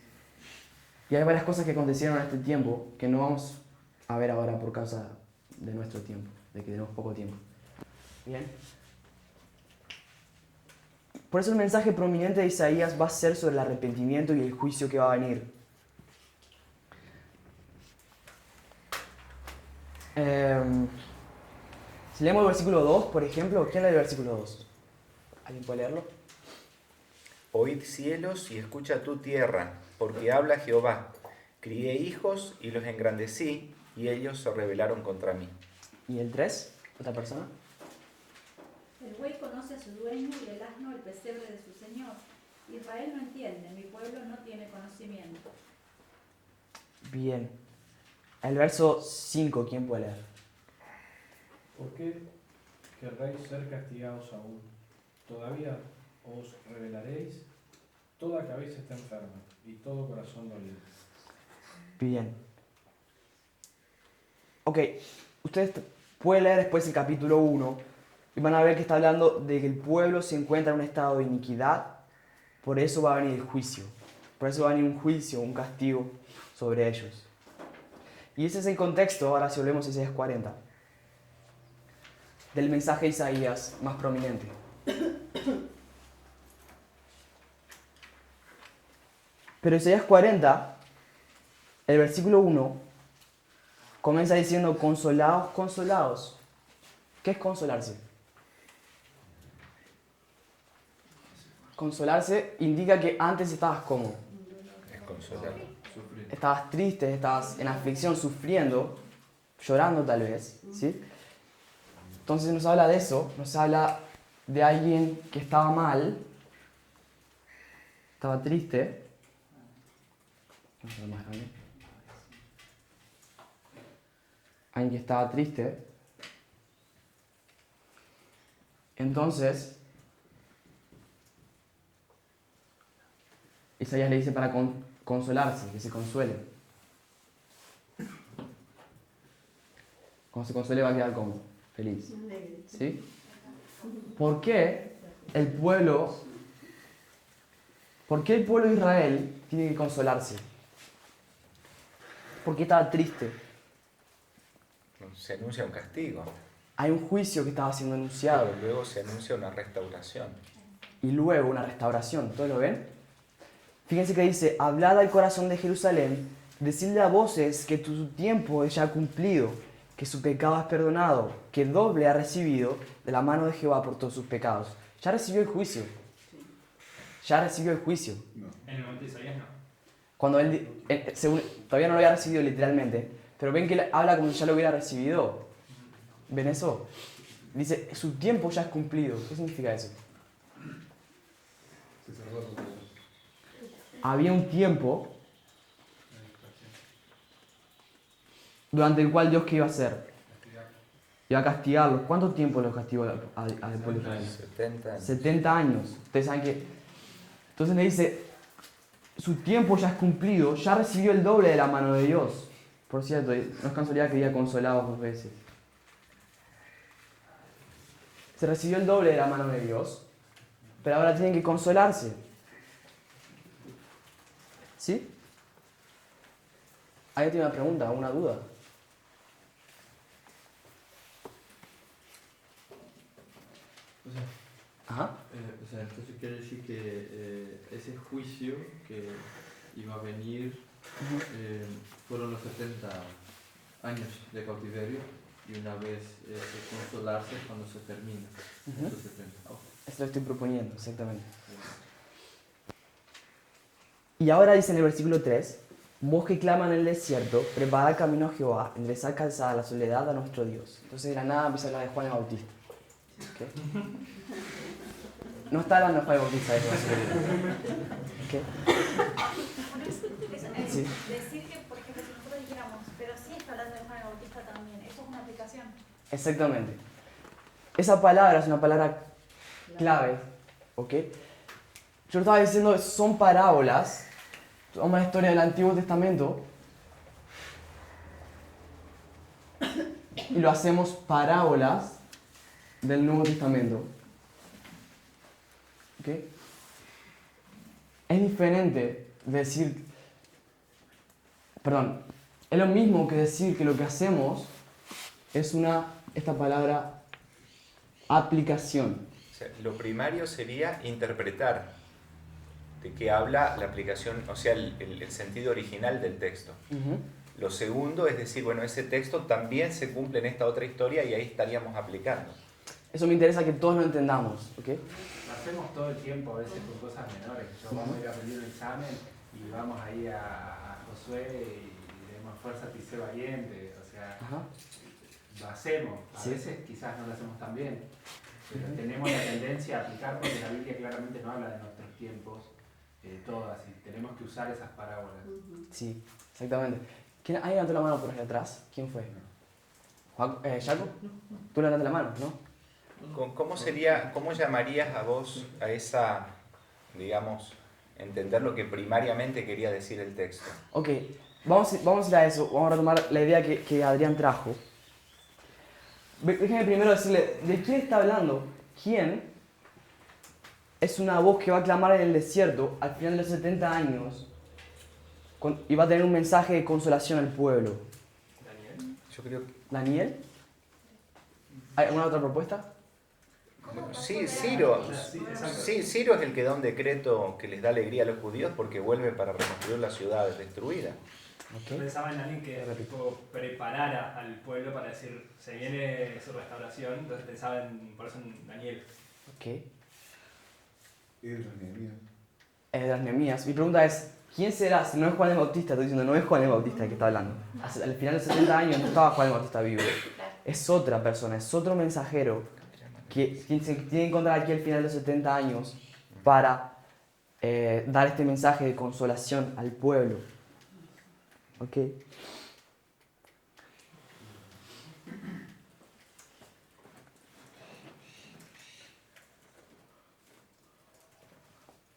Y hay varias cosas que acontecieron en este tiempo que no vamos a ver ahora por causa de nuestro tiempo, de que tenemos poco tiempo. Bien. Por eso el mensaje prominente de Isaías va a ser sobre el arrepentimiento y el juicio que va a venir. Si leemos el versículo 2, por ejemplo, ¿quién lee el versículo 2? ¿Alguien puede leerlo? Oíd cielos y escucha tu tierra, porque habla Jehová. Crié hijos y los engrandecí, y ellos se rebelaron contra mí. ¿Y el 3? ¿Otra persona? El buey conoce a su dueño y el asno el pesebre de su señor. Israel no entiende, mi pueblo no tiene conocimiento. Bien. El verso 5, ¿quién puede leer? ¿Por qué querréis ser castigados aún? Todavía os revelaréis, toda cabeza está enferma y todo corazón doliente. Bien. Ok, ustedes pueden leer después el capítulo 1 y van a ver que está hablando de que el pueblo se encuentra en un estado de iniquidad, por eso va a venir el juicio. Por eso va a venir un juicio, un castigo sobre ellos. Y ese es el contexto, ahora si volvemos a Isaías 40, del mensaje de Isaías más prominente. Pero Isaías 40, el versículo 1, comienza diciendo, consolaos, consolaos. ¿Qué es consolarse? Consolarse indica que antes estabas como. Es consolar. Estabas triste, estabas en aflicción, sufriendo, llorando tal vez, ¿sí? Entonces nos habla de eso, nos habla de alguien que estaba mal, estaba triste. Vamos a ver más grande. Alguien que estaba triste. Entonces, Isaías le dice para consolarse, que se consuele. Cuando se consuele va a quedar como feliz. ¿Sí? ¿Por qué el pueblo de Israel tiene que consolarse? ¿Por qué estaba triste? Se anuncia un castigo, Hay un juicio que estaba siendo anunciado pero luego se anuncia una restauración. y luego una restauración. ¿Todos lo ven? Fíjense que dice, hablad al corazón de Jerusalén, decidle a voces que tu tiempo es ya cumplido, que su pecado es perdonado, que doble ha recibido de la mano de Jehová por todos sus pecados. Ya recibió el juicio. Ya recibió el juicio. En el momento de Isaías no. Cuando él, todavía no lo había recibido literalmente, pero ven que él habla como si ya lo hubiera recibido. ¿Ven eso? Dice, su tiempo ya es cumplido. ¿Qué significa eso? Se cerró la cosa. Había un tiempo durante el cual Dios, ¿qué iba a hacer? Iba a castigarlos. ¿Cuánto tiempo los castigó al pueblo de Israel? 70 años. 70 años. Ustedes saben que... Entonces le dice, su tiempo ya es cumplido, ya recibió el doble de la mano de Dios. Por cierto, no es casualidad que diga consolados 2 veces. se recibió el doble de la mano de Dios, pero ahora tienen que consolarse. ¿Sí? ¿Alguien tiene una pregunta, una duda? O sea, Ajá. Entonces quiere decir que ese juicio que iba a venir fueron los 70 años de cautiverio y una vez consolarse cuando se termina esos 70. Eso lo estoy proponiendo, exactamente. Y ahora dice en el versículo 3, vos que claman en el desierto, preparad camino a Jehová, enderezad calzada la soledad a nuestro Dios. Entonces de la nada empieza a hablar de Juan el Bautista. ¿Okay? No está hablando de Juan el Bautista, eso. ¿Okay? Sí. Decir que, por ejemplo, si nosotros dijéramos, pero sí está hablando de Juan el Bautista también, eso es una aplicación. Exactamente. Esa palabra es una palabra clave. ¿Ok? Yo estaba diciendo, son parábolas. Toma la historia del Antiguo Testamento y lo hacemos parábolas del Nuevo Testamento. ¿Ok? Es diferente decir, perdón, es lo mismo que decir que lo que hacemos es esta palabra aplicación. O sea, lo primario sería interpretar de qué habla la aplicación, o sea, el sentido original del texto. Lo segundo es decir, bueno, ese texto también se cumple en esta otra historia y ahí estaríamos aplicando. Eso me interesa que todos lo entendamos, ¿ok? Lo hacemos todo el tiempo, a veces con cosas menores. Vamos a ir a pedir un examen y vamos ahí a Josué y leemos fuerza, sé valiente. O sea, lo hacemos. A veces quizás no lo hacemos tan bien, pero tenemos la tendencia a aplicar porque la Biblia claramente no habla de nuestros tiempos. Todas, y tenemos que usar esas parábolas. Sí, exactamente. ¿Alguien levantó la mano por allá atrás? ¿Quién fue? ¿Jaco? Tú levantaste la mano, ¿no? ¿Cómo llamarías a vos a esa, digamos, entender lo que primariamente quería decir el texto? Ok, vamos a ir a eso, vamos a retomar la idea que Adrián trajo. Déjenme primero decirle, ¿de quién está hablando? ¿Quién es una voz que va a clamar en el desierto al final de los 70 años y va a tener un mensaje de consolación al pueblo? ¿Daniel? Yo creo que... ¿Daniel? ¿Hay alguna otra propuesta? Sí, Ciro. Sí, Ciro es el que da un decreto que les da alegría a los judíos porque vuelve para reconstruir las ciudades destruidas. Yo pensaba en alguien que preparara al pueblo para decir, se viene su restauración, entonces pensaba por eso en Daniel. Ok. Esdras, Nehemías. Mi pregunta es, ¿quién será? Si no es Juan el Bautista, estoy diciendo, no es Juan el Bautista el que está hablando. Al final de 70 años no estaba Juan el Bautista vivo. Es otra persona, es otro mensajero que se tiene que encontrar aquí al final de los 70 años para dar este mensaje de consolación al pueblo. ¿Ok?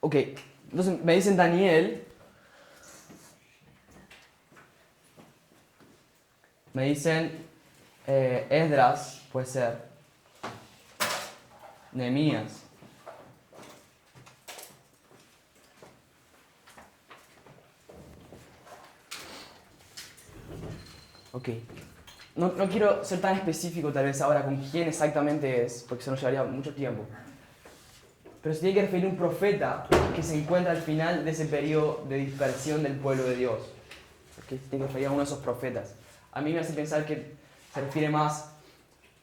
Ok, entonces me dicen Daniel, me dicen Esdras, puede ser, Nehemías. Ok, no quiero ser tan específico tal vez ahora con quién exactamente es, porque se nos llevaría mucho tiempo. Pero se tiene que referir a un profeta que se encuentra al final de ese periodo de dispersión del pueblo de Dios. ¿Okay? Se tiene que referir a uno de esos profetas. A mí me hace pensar que se refiere más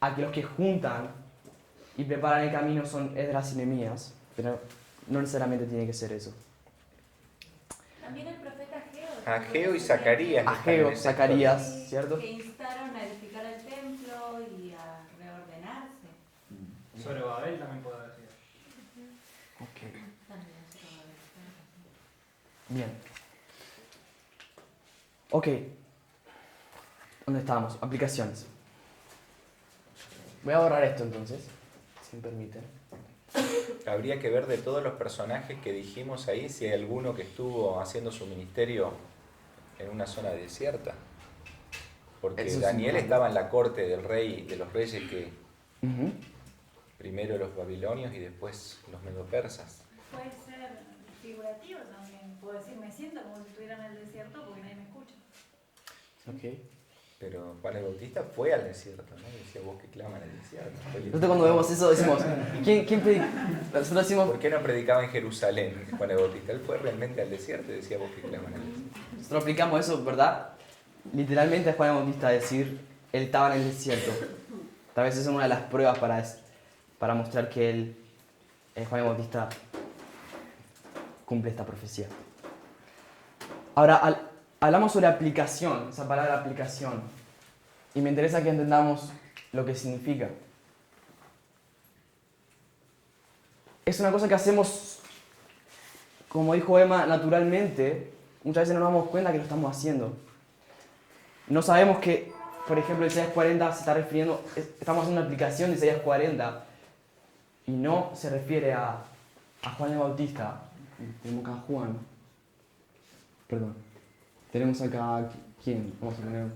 a que los que juntan y preparan el camino son Esdras y Nehemías, pero no necesariamente tiene que ser eso. También el profeta Ageo. Ageo y Zacarías. Ageo, Zacarías, ¿cierto? Que instaron a edificar el templo y a reordenarse. Sobre Babel también puede decir. Ok. Bien. Ok. ¿Dónde estábamos? Aplicaciones. Voy a borrar esto entonces, si me permiten. Habría que ver de todos los personajes que dijimos ahí si hay alguno que estuvo haciendo su ministerio en una zona desierta. Porque Eso es Daniel importante. estaba en la corte del rey, de los reyes que Primero los babilonios y después los medopersas. Puede ser figurativo también. Puedo decir, me siento como si estuviera en el desierto porque nadie me escucha. Ok. Pero Juan el Bautista fue al desierto, ¿no? Decía, vos que clama en el desierto. Nosotros cuando vemos eso decimos, ¿quién predica? Nosotros decimos, ¿Por qué no predicaba en Jerusalén Juan el Bautista? Él fue realmente al desierto y decía, vos que clama en el desierto. nosotros aplicamos eso, ¿verdad? Literalmente a Juan el Bautista decir, él estaba en el desierto. Tal vez esa es una de las pruebas para mostrar que él, Juan el Bautista, cumple esta profecía. Ahora, hablamos sobre aplicación, esa palabra aplicación, y me interesa que entendamos lo que significa. Es una cosa que hacemos, como dijo Emma, naturalmente. Muchas veces no nos damos cuenta que lo estamos haciendo. No sabemos que, por ejemplo, Isaías 40 se está refiriendo, estamos haciendo una aplicación de Isaías 40 y no se refiere a Juan el Bautista. Tenemos acá a Juan. Perdón. Tenemos acá, ¿quién? Vamos a poner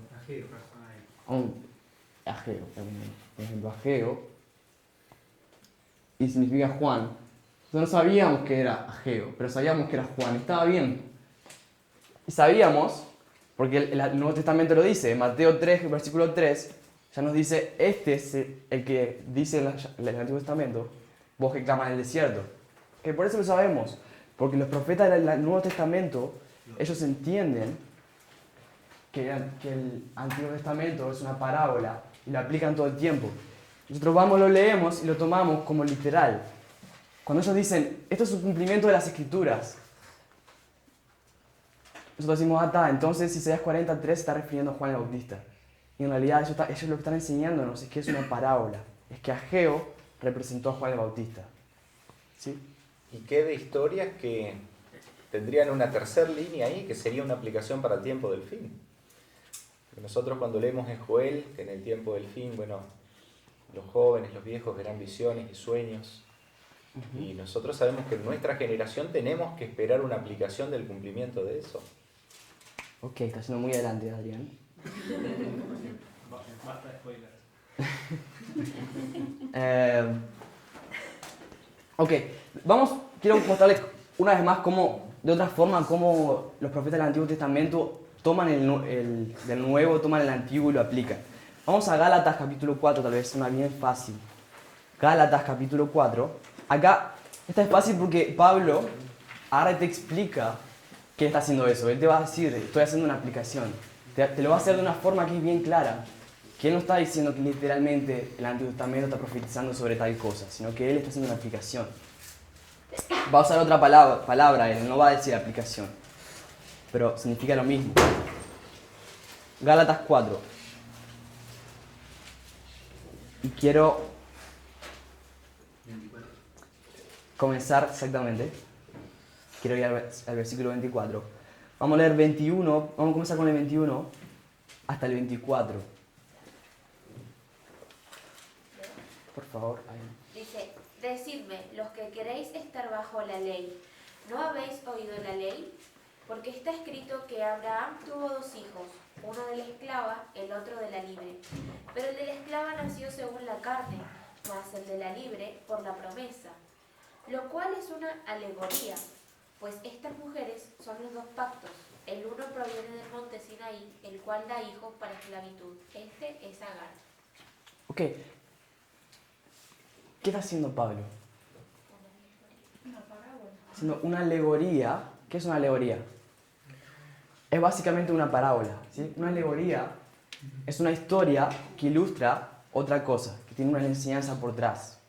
Ageo, por ejemplo, Ageo. Y significa Juan. Nosotros no sabíamos que era Ageo, pero sabíamos que era Juan. Estaba bien. Y sabíamos, porque el Nuevo Testamento lo dice, Mateo 3, versículo 3, ya nos dice, este es el que dice en el Antiguo Testamento, vos que clamas en el desierto. Que por eso lo sabemos, porque los profetas del Nuevo Testamento, ellos entienden que el Antiguo Testamento es una parábola y lo aplican todo el tiempo. Nosotros vamos, lo leemos y lo tomamos como literal. Cuando ellos dicen, esto es un cumplimiento de las Escrituras, nosotros decimos, entonces Isaías 43 se está refiriendo a Juan el Bautista. Y en realidad ellos lo que están enseñándonos es que es una parábola. Es que Ageo representó a Juan el Bautista. ¿Sí? ¿Y qué de historias que tendrían una tercera línea ahí, que sería una aplicación para el tiempo del fin? Nosotros cuando leemos en Joel, que en el tiempo del fin, bueno, los jóvenes, los viejos verán visiones y sueños. Y nosotros sabemos que en nuestra generación tenemos que esperar una aplicación del cumplimiento de eso. Ok, está yendo muy adelante, Adrián. Basta de spoilers. Ok, quiero mostrarles una vez más de otra forma, cómo los profetas del Antiguo Testamento toman del Nuevo, toman el Antiguo y lo aplican. Vamos a Gálatas capítulo 4, tal vez una bien fácil. Gálatas capítulo 4. Acá, esta es fácil porque Pablo ahora te explica que está haciendo eso. Él te va a decir, estoy haciendo una aplicación. Te lo va a hacer de una forma que es bien clara. Que él no está diciendo que literalmente el Antiguo Testamento está profetizando sobre tal cosa, sino que él está haciendo una aplicación. Va a usar otra palabra, él no va a decir aplicación, pero significa lo mismo. Gálatas 4. Y quiero comenzar exactamente. Quiero ir al versículo 24. Vamos a leer 21, vamos a comenzar con el 21 hasta el 24. Por favor. Dice, decidme, los que queréis estar bajo la ley, ¿no habéis oído la ley? Porque está escrito que Abraham tuvo 2 hijos, uno de la esclava, el otro de la libre. Pero el de la esclava nació según la carne, mas el de la libre por la promesa. Lo cual es una alegoría, pues estas mujeres son los 2 pactos. El uno proviene del monte Sinaí, el cual da hijos para esclavitud. Este es Agar. Ok. ¿Qué está haciendo Pablo? Una parábola. Haciendo una alegoría. ¿Qué es una alegoría? Es básicamente una parábola, ¿sí? Una alegoría es una historia que ilustra otra cosa, que tiene una enseñanza por detrás.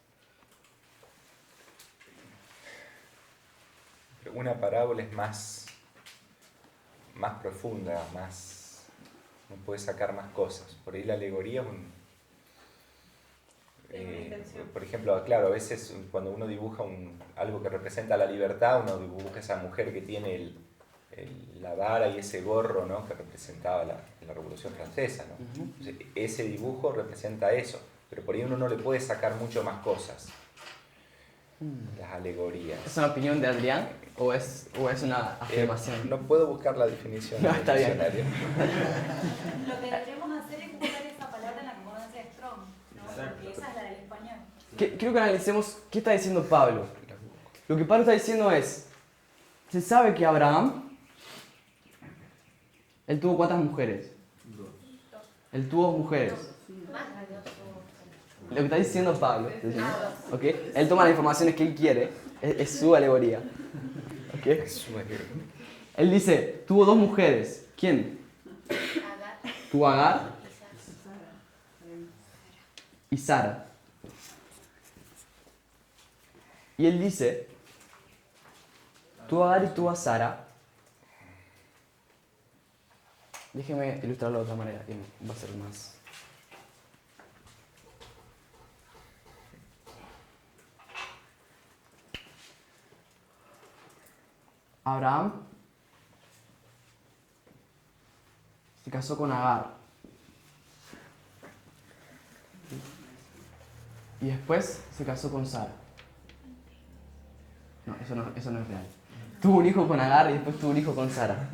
Una parábola es más profunda, uno puede sacar más cosas. Por ahí la alegoría por ejemplo, claro, a veces cuando uno dibuja algo que representa la libertad, uno dibuja esa mujer que tiene la vara y ese gorro, ¿no?, que representaba la Revolución Francesa, ¿no? Entonces, ese dibujo representa eso, pero por ahí uno no le puede sacar mucho más cosas. Las alegorías. ¿Es una opinión de Adrián o es una afirmación? No puedo buscar la definición No, en el está bien. diccionario. Lo que deberíamos hacer es buscar esa palabra en la concordancia de Strong, ¿no? Porque esa es la del español. quiero que analicemos qué está diciendo Pablo. Lo que Pablo está diciendo es, se sabe que Abraham, él tuvo ¿cuántas mujeres? Él tuvo dos mujeres. Lo que está diciendo Pablo, ¿okay? Él toma las informaciones que él quiere, es su alegoría. ¿Okay? Él dice, tuvo dos mujeres. ¿Quién? Tuvo Agar y Sara. Y él dice, tuvo a Agar y tuvo a Sara. Déjeme ilustrarlo de otra manera, que va a ser más. Abraham se casó con Agar. Y después se casó con Sara. No, eso no es real. Tuvo un hijo con Agar y después tuvo un hijo con Sara.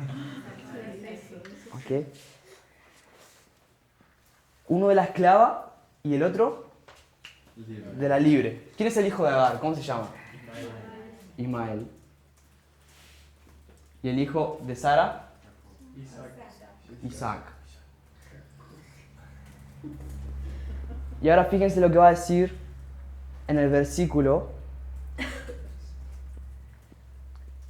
¿Ok? Uno de la esclava y el otro de la libre. ¿Quién es el hijo de Agar? ¿Cómo se llama? Ismael. ¿Y el hijo de Sara? Isaac. Y ahora fíjense lo que va a decir en el versículo.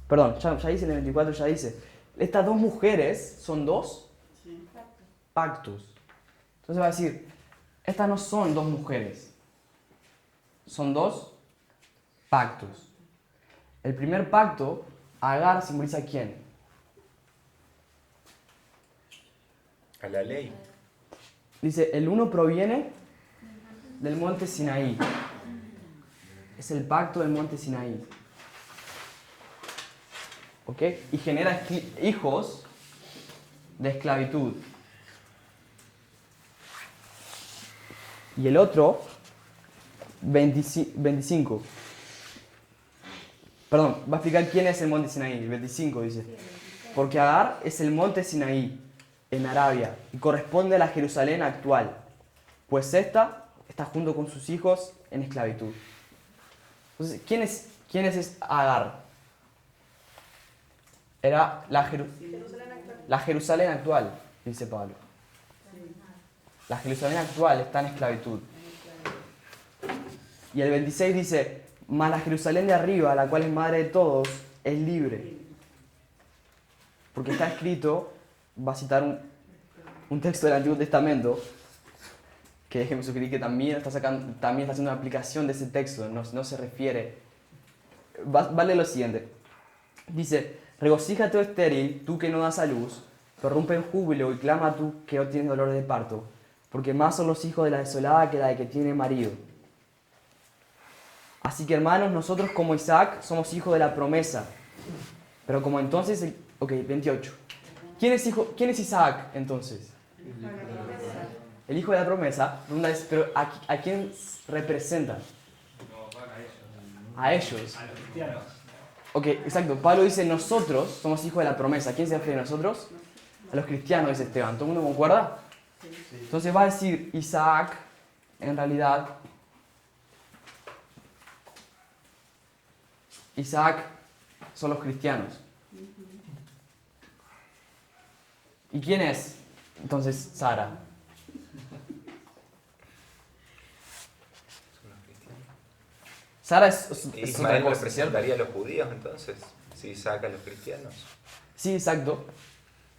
Perdón, ya dice en el 24, ya dice. Estas dos mujeres son dos pactos. Entonces va a decir, estas no son dos mujeres. Son dos pactos. El primer pacto, Agar simboliza ¿a quién? A la ley. Dice, el uno proviene del monte Sinaí. Es el pacto del monte Sinaí. ¿Ok? Y genera hijos de esclavitud. Y el otro, 25. Perdón, va a explicar quién es el monte Sinaí. El 25 dice. Porque Agar es el monte Sinaí en Arabia y corresponde a la Jerusalén actual, pues esta está junto con sus hijos en esclavitud. Entonces, ¿quién es Agar? Era la Jerusalén actual, dice Pablo. La Jerusalén actual está en esclavitud. Y el 26 dice, mas la Jerusalén de arriba, la cual es madre de todos, es libre. Porque está escrito, va a citar un texto del Antiguo Testamento, que déjeme sugerir que también está haciendo una aplicación de ese texto, no se refiere. Vale lo siguiente. Dice, regocíjate, oh estéril, tú que no das a luz, prorrumpe en júbilo y clama tú que no tienes dolor de parto, porque más son los hijos de la desolada que la de que tiene marido. Así que hermanos, nosotros como Isaac somos hijos de la promesa. Pero como entonces, 28. ¿Quién es Isaac entonces? El hijo de la promesa. Pero ¿a quién representan? A ellos. A los cristianos. Ok, exacto. Pablo dice, nosotros somos hijos de la promesa. ¿A quién se refiere a nosotros? A los cristianos, dice Esteban. ¿Todo el mundo concuerda? Entonces va a decir Isaac, en realidad, Isaac son los cristianos. ¿Y quién es entonces Sara? Sara es Ismael otra cosa, representaría a los judíos entonces, si Isaac a los cristianos. Sí, exacto.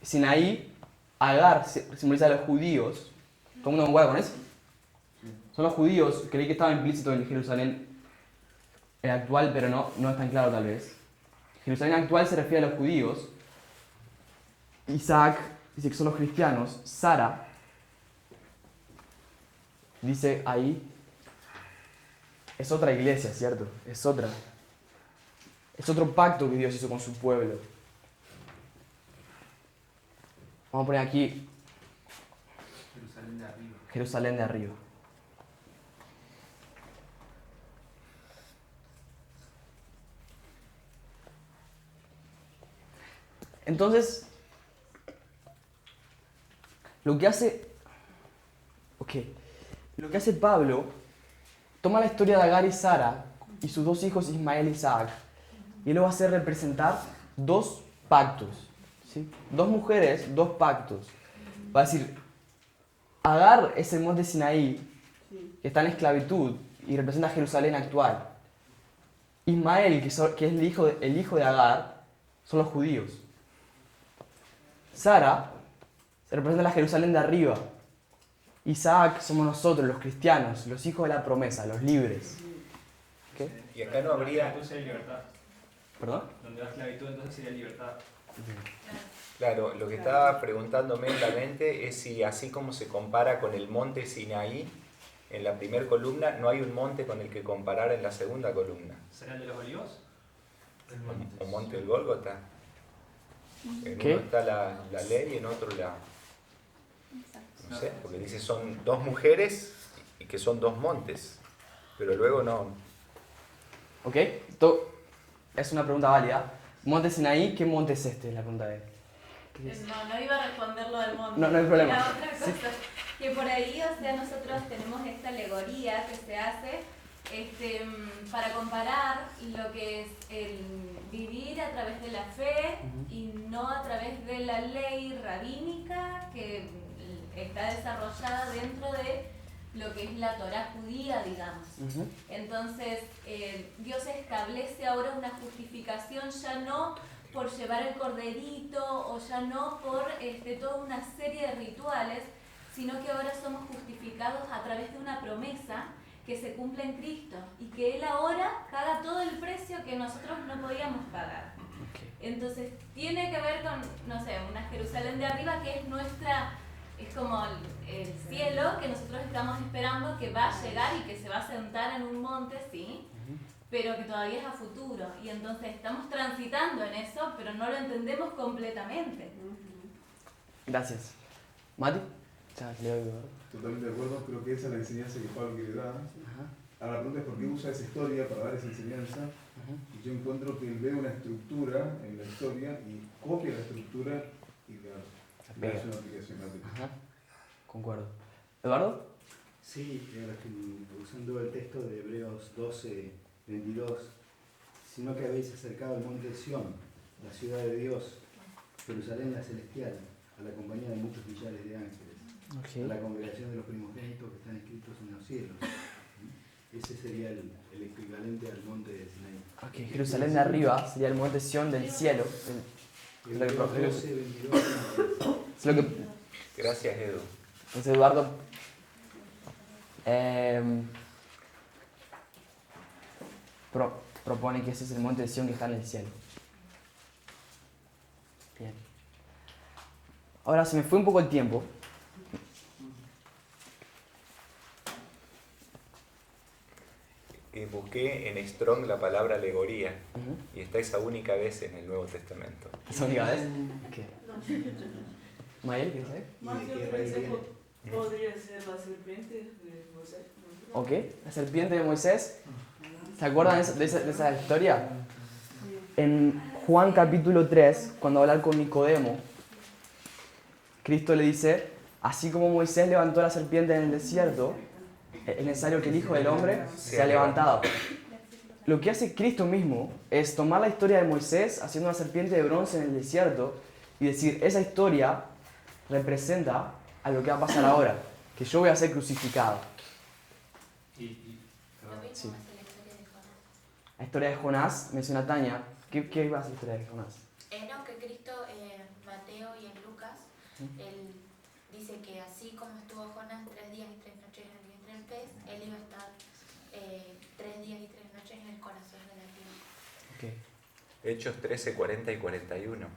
Sinaí, Agar simboliza a los judíos. ¿Todo el mundo concuerda con eso? Son los judíos, creí que estaba implícito en Jerusalén actual, pero no es tan claro tal vez. Jerusalén actual se refiere a los judíos. Isaac dice que son los cristianos. Sara dice ahí, es otra iglesia, ¿cierto? Es otro pacto que Dios hizo con su pueblo. Vamos a poner aquí Jerusalén de arriba. Jerusalén de arriba. Entonces, lo que hace Pablo, toma la historia de Agar y Sara y sus dos hijos Ismael y Isaac y lo va a hacer representar dos pactos, ¿sí? Dos mujeres, dos pactos. Va a decir, Agar es el monte Sinaí, que está en esclavitud y representa Jerusalén actual. Ismael, que es el hijo de Agar, son los judíos. Sara se representa la Jerusalén de arriba. Isaac somos nosotros, los cristianos, los hijos de la promesa, los libres. ¿Qué? Y acá no habría... Esclavitud sería libertad. ¿Perdón? Donde la esclavitud entonces sería libertad. Claro, lo que estaba preguntándome en la mente es si así como se compara con el monte Sinaí en la primera columna, no hay un monte con el que comparar en la segunda columna. ¿Será el de los olivos? O monte del Gólgota. En ¿Qué? uno está la ley y en otro la... No sé, porque dice son dos mujeres y que son dos montes, pero luego no... ¿Ok? Esto es una pregunta válida. Monte Sinaí, ¿qué monte es este? Es la pregunta de él. No iba a responder lo del monte. No hay problema. Era otra cosa. Sí. Que por ahí, o sea, nosotros tenemos esta alegoría que se hace para comparar lo que es el vivir a través de la fe y no a través de la ley rabínica que está desarrollada dentro de lo que es la Torá judía, digamos. Entonces, Dios establece ahora una justificación ya no por llevar el corderito o ya no por toda una serie de rituales, sino que ahora somos justificados a través de una promesa que se cumple en Cristo y que Él ahora paga todo el precio que nosotros no podíamos pagar. Entonces, tiene que ver con, no sé, una Jerusalén de arriba que es nuestra... Es como el cielo que nosotros estamos esperando que va a llegar y que se va a sentar en un monte, sí, pero que todavía es a futuro. Y entonces estamos transitando en eso, pero no lo entendemos completamente. Gracias. ¿Mati? Totalmente de acuerdo, creo que esa es la enseñanza que Pablo quiere dar. Ahora la pregunta es por qué usa esa historia para dar esa enseñanza. Y yo encuentro que él ve una estructura en la historia y copia la estructura y le hace una aplicación. Concuerdo. ¿Eduardo? Sí, usando el texto de Hebreos 12, 22, sino que habéis acercado al monte de Sión, la ciudad de Dios, Jerusalén la celestial, a la compañía de muchos millares de ángeles, a la congregación de los primogénitos que están escritos en los cielos. Ese sería el equivalente al monte de Sinaí. Jerusalén de arriba sería el monte Sión del cielo. Gracias, Edu. Entonces, Eduardo, propone que ese es el monte de Sión que está en el cielo. Bien. Ahora, se me fue un poco el tiempo. Busqué en Strong la palabra alegoría y está esa única vez en el Nuevo Testamento. ¿Esa única vez? ¿Qué? ¿Mayel, qué dice? Podría ser la serpiente de Moisés. Ok, la serpiente de Moisés. ¿Se acuerdan de esa historia? En Juan capítulo 3, cuando habla con Nicodemo, Cristo le dice, así como Moisés levantó la serpiente en el desierto, es necesario que el Hijo del Hombre sea levantado. Lo que hace Cristo mismo es tomar la historia de Moisés haciendo una serpiente de bronce en el desierto y decir, esa historia representa a lo que va a pasar ahora, que yo voy a ser crucificado. Sí. La historia de Jonás, menciona Tania. ¿Qué va a ser la historia de Jonás? No, que Cristo, Mateo y en Lucas, él dice que así como estuvo Jonás 3 días y 3 noches en el vientre del pez, él iba a estar 3 días y 3 noches en el corazón de la tierra. Hechos 13, 40 y 41.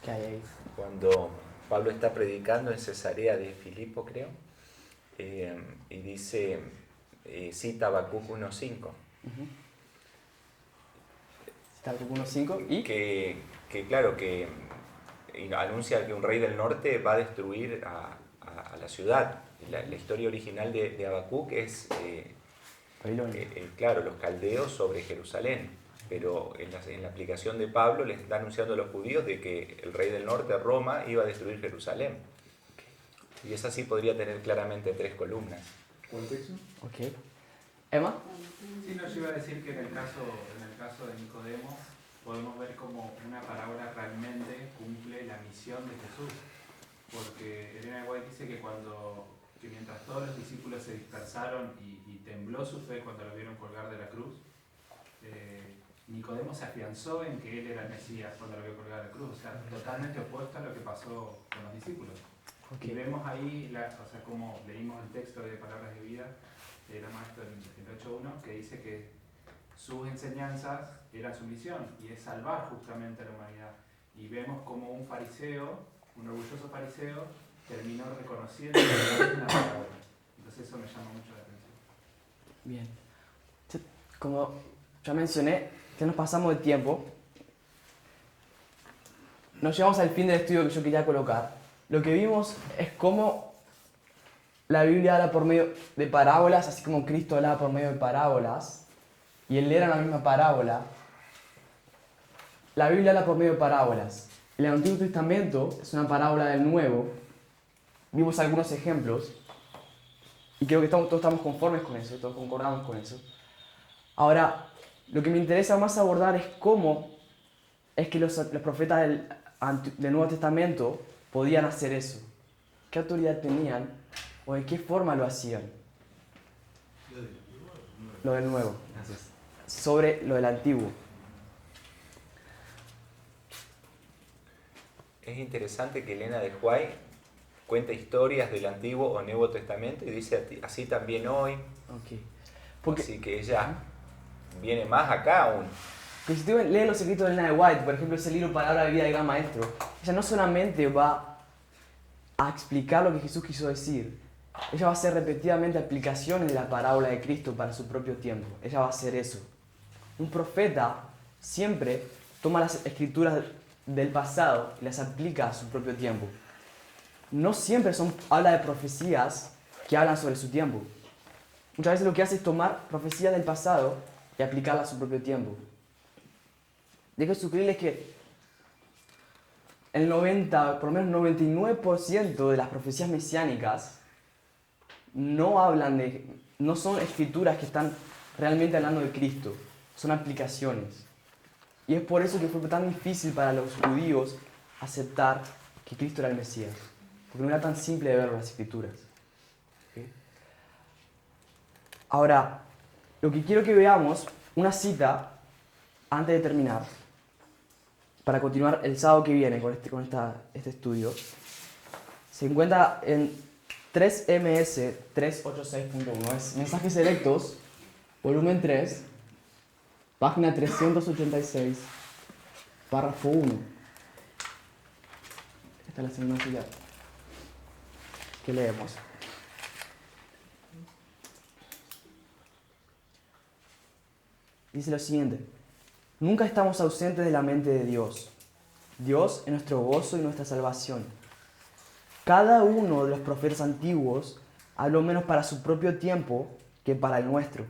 ¿Qué hay ahí? Cuando Pablo está predicando en Cesarea de Filipo, creo, y dice, cita Habacuc 1.5. Cita Habacuc 1.5 y... Que claro, que anuncia que un rey del norte va a destruir a la ciudad. La historia original de Habacuc es, claro, los caldeos sobre Jerusalén. Pero en la aplicación de Pablo les está anunciando a los judíos de que el rey del norte, Roma, iba a destruir Jerusalén. Y esa sí podría tener claramente 3 columnas. ¿Cuál texto? Ok. ¿Emma? Sí, no, yo iba a decir que en el caso de Nicodemo podemos ver cómo una parábola realmente cumple la misión de Jesús. Porque Elena de White dice que mientras todos los discípulos se dispersaron y tembló su fe cuando lo vieron colgar de la cruz, Nicodemo se afianzó en que él era el Mesías cuando lo vio colgar de la cruz, o sea, totalmente opuesto a lo que pasó con los discípulos. Okay. Y vemos ahí, como leímos el texto de Palabras de Vida, era maestro en el 8.1, que dice que sus enseñanzas eran su misión, y es salvar justamente a la humanidad. Y vemos como un fariseo, un orgulloso fariseo, terminó reconociendo una parábola. Entonces eso me llama mucho la atención. Bien. Como ya mencioné, que nos pasamos de tiempo. Nos llegamos al fin del estudio que yo quería colocar. Lo que vimos es cómo la Biblia habla por medio de parábolas, así como Cristo hablaba por medio de parábolas, y él era la misma parábola. La Biblia habla por medio de parábolas. El Antiguo Testamento es una parábola del Nuevo. Vimos algunos ejemplos, y creo que todos estamos conformes con eso, todos concordamos con eso. Ahora, lo que me interesa más abordar es cómo es que los profetas del Nuevo Testamento podían hacer eso. ¿Qué autoridad tenían o de qué forma lo hacían? Lo del Nuevo, gracias. Sobre lo del Antiguo. Es interesante que Elena de White cuenta historias del Antiguo o Nuevo Testamento y dice así también hoy. Okay. Así que ella viene más acá aún. Porque si tú lees los escritos de Elena de White, por ejemplo, ese libro Palabra de Vida del Gran Maestro, ella no solamente va a explicar lo que Jesús quiso decir, ella va a hacer repetidamente aplicaciones de la parábola de Cristo para su propio tiempo. Ella va a hacer eso. Un profeta siempre toma las escrituras del pasado y las aplica a su propio tiempo. No siempre habla de profecías que hablan sobre su tiempo. Muchas veces lo que hace es tomar profecías del pasado y aplicarlas a su propio tiempo. Dejo sugerirles que el 90, por lo menos 99% de las profecías mesiánicas no son escrituras que están realmente hablando de Cristo, son aplicaciones. Y es por eso que fue tan difícil para los judíos aceptar que Cristo era el Mesías, porque no era tan simple de ver las escrituras. ¿Okay? Ahora, lo que quiero que veamos, una cita antes de terminar, para continuar el sábado que viene con este estudio, se encuentra en 3MS 386.1, es Mensajes Selectos, volumen 3, página 386, párrafo 1. Esta es la segunda cita que leemos. Dice lo siguiente: nunca estamos ausentes de la mente de Dios. Dios es nuestro gozo y nuestra salvación. Cada uno de los profetas antiguos habló menos para su propio tiempo que para el nuestro,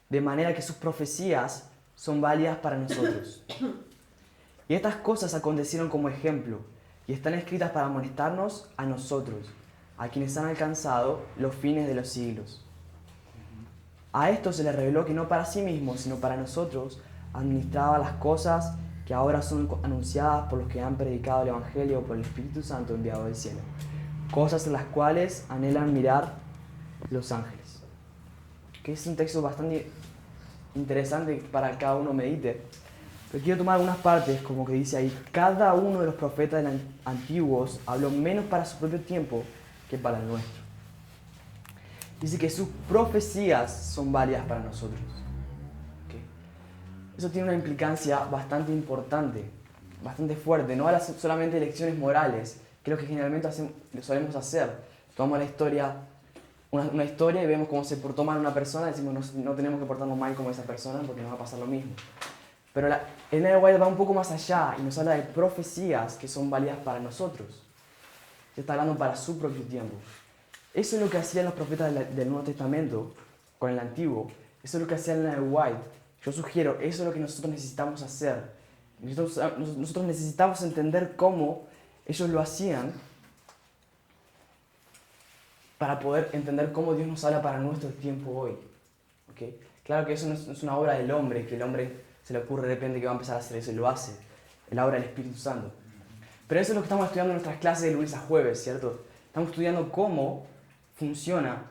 de manera que sus profecías son válidas para nosotros. Y estas cosas acontecieron como ejemplo y están escritas para amonestarnos a nosotros, a quienes han alcanzado los fines de los siglos. A esto se les reveló que no para sí mismos, sino para nosotros, administraba las cosas que ahora son anunciadas por los que han predicado el Evangelio por el Espíritu Santo enviado del cielo, cosas en las cuales anhelan mirar los ángeles. Que es un texto bastante interesante para que cada uno medite, pero quiero tomar algunas partes, como que dice ahí: cada uno de los profetas antiguos habló menos para su propio tiempo que para el nuestro. Dice que sus profecías son válidas para nosotros. ¿Okay? Eso tiene una implicancia bastante importante, bastante fuerte. No habla solamente de lecciones morales, que es lo que generalmente solemos hacer. Tomamos la historia, una historia y vemos cómo se portó mal una persona y decimos no tenemos que portarnos mal como esa persona porque nos va a pasar lo mismo. Pero Elena de White va un poco más allá y nos habla de profecías que son válidas para nosotros. Se está hablando para su propio tiempo. Eso es lo que hacían los profetas del Nuevo Testamento con el Antiguo. Eso es lo que hacía Elena de White. Yo sugiero, eso es lo que nosotros necesitamos hacer. Nosotros necesitamos entender cómo ellos lo hacían para poder entender cómo Dios nos habla para nuestro tiempo hoy. ¿okay? Claro que eso no es una obra del hombre, que el hombre se le ocurre de repente que va a empezar a hacer eso y lo hace. Es la obra del Espíritu Santo. Pero eso es lo que estamos estudiando en nuestras clases de lunes a jueves, ¿cierto? Estamos estudiando cómo funciona,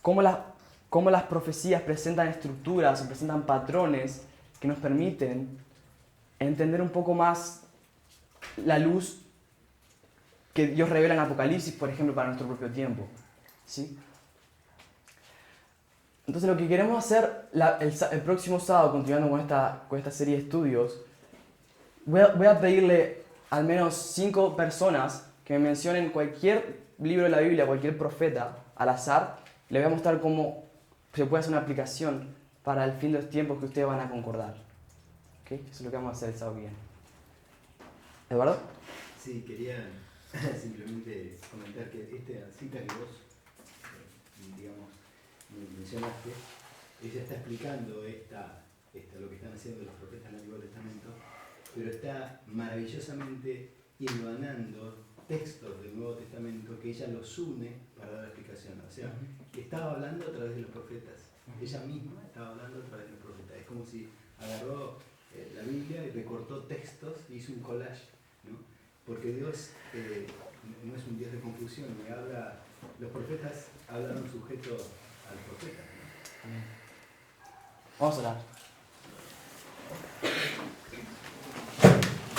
cómo las profecías presentan estructuras o presentan patrones que nos permiten entender un poco más la luz que Dios revela en Apocalipsis, por ejemplo, para nuestro propio tiempo. ¿Sí? Entonces lo que queremos hacer el próximo sábado, continuando con esta serie de estudios, voy a pedirle al menos 5 personas que me mencionen cualquier libro de la Biblia, cualquier profeta, al azar. Le voy a mostrar cómo se puede hacer una aplicación para el fin de los tiempos que ustedes van a concordar. ¿Okay? Eso es lo que vamos a hacer el sábado que viene. ¿Eduardo? Sí, quería simplemente comentar que esta cita que vos, digamos, mencionaste, ella está explicando lo que están haciendo los profetas en el Antiguo Testamento, pero está maravillosamente hilvanando textos del Nuevo Testamento que ella los une para dar explicación. O sea, que estaba hablando a través de los profetas. Ella misma estaba hablando a través de los profetas. Es como si agarró la Biblia y recortó textos y hizo un collage, ¿no? Porque Dios no es un Dios de confusión. Los profetas hablan un sujeto al profeta, ¿no? Vamos a orar.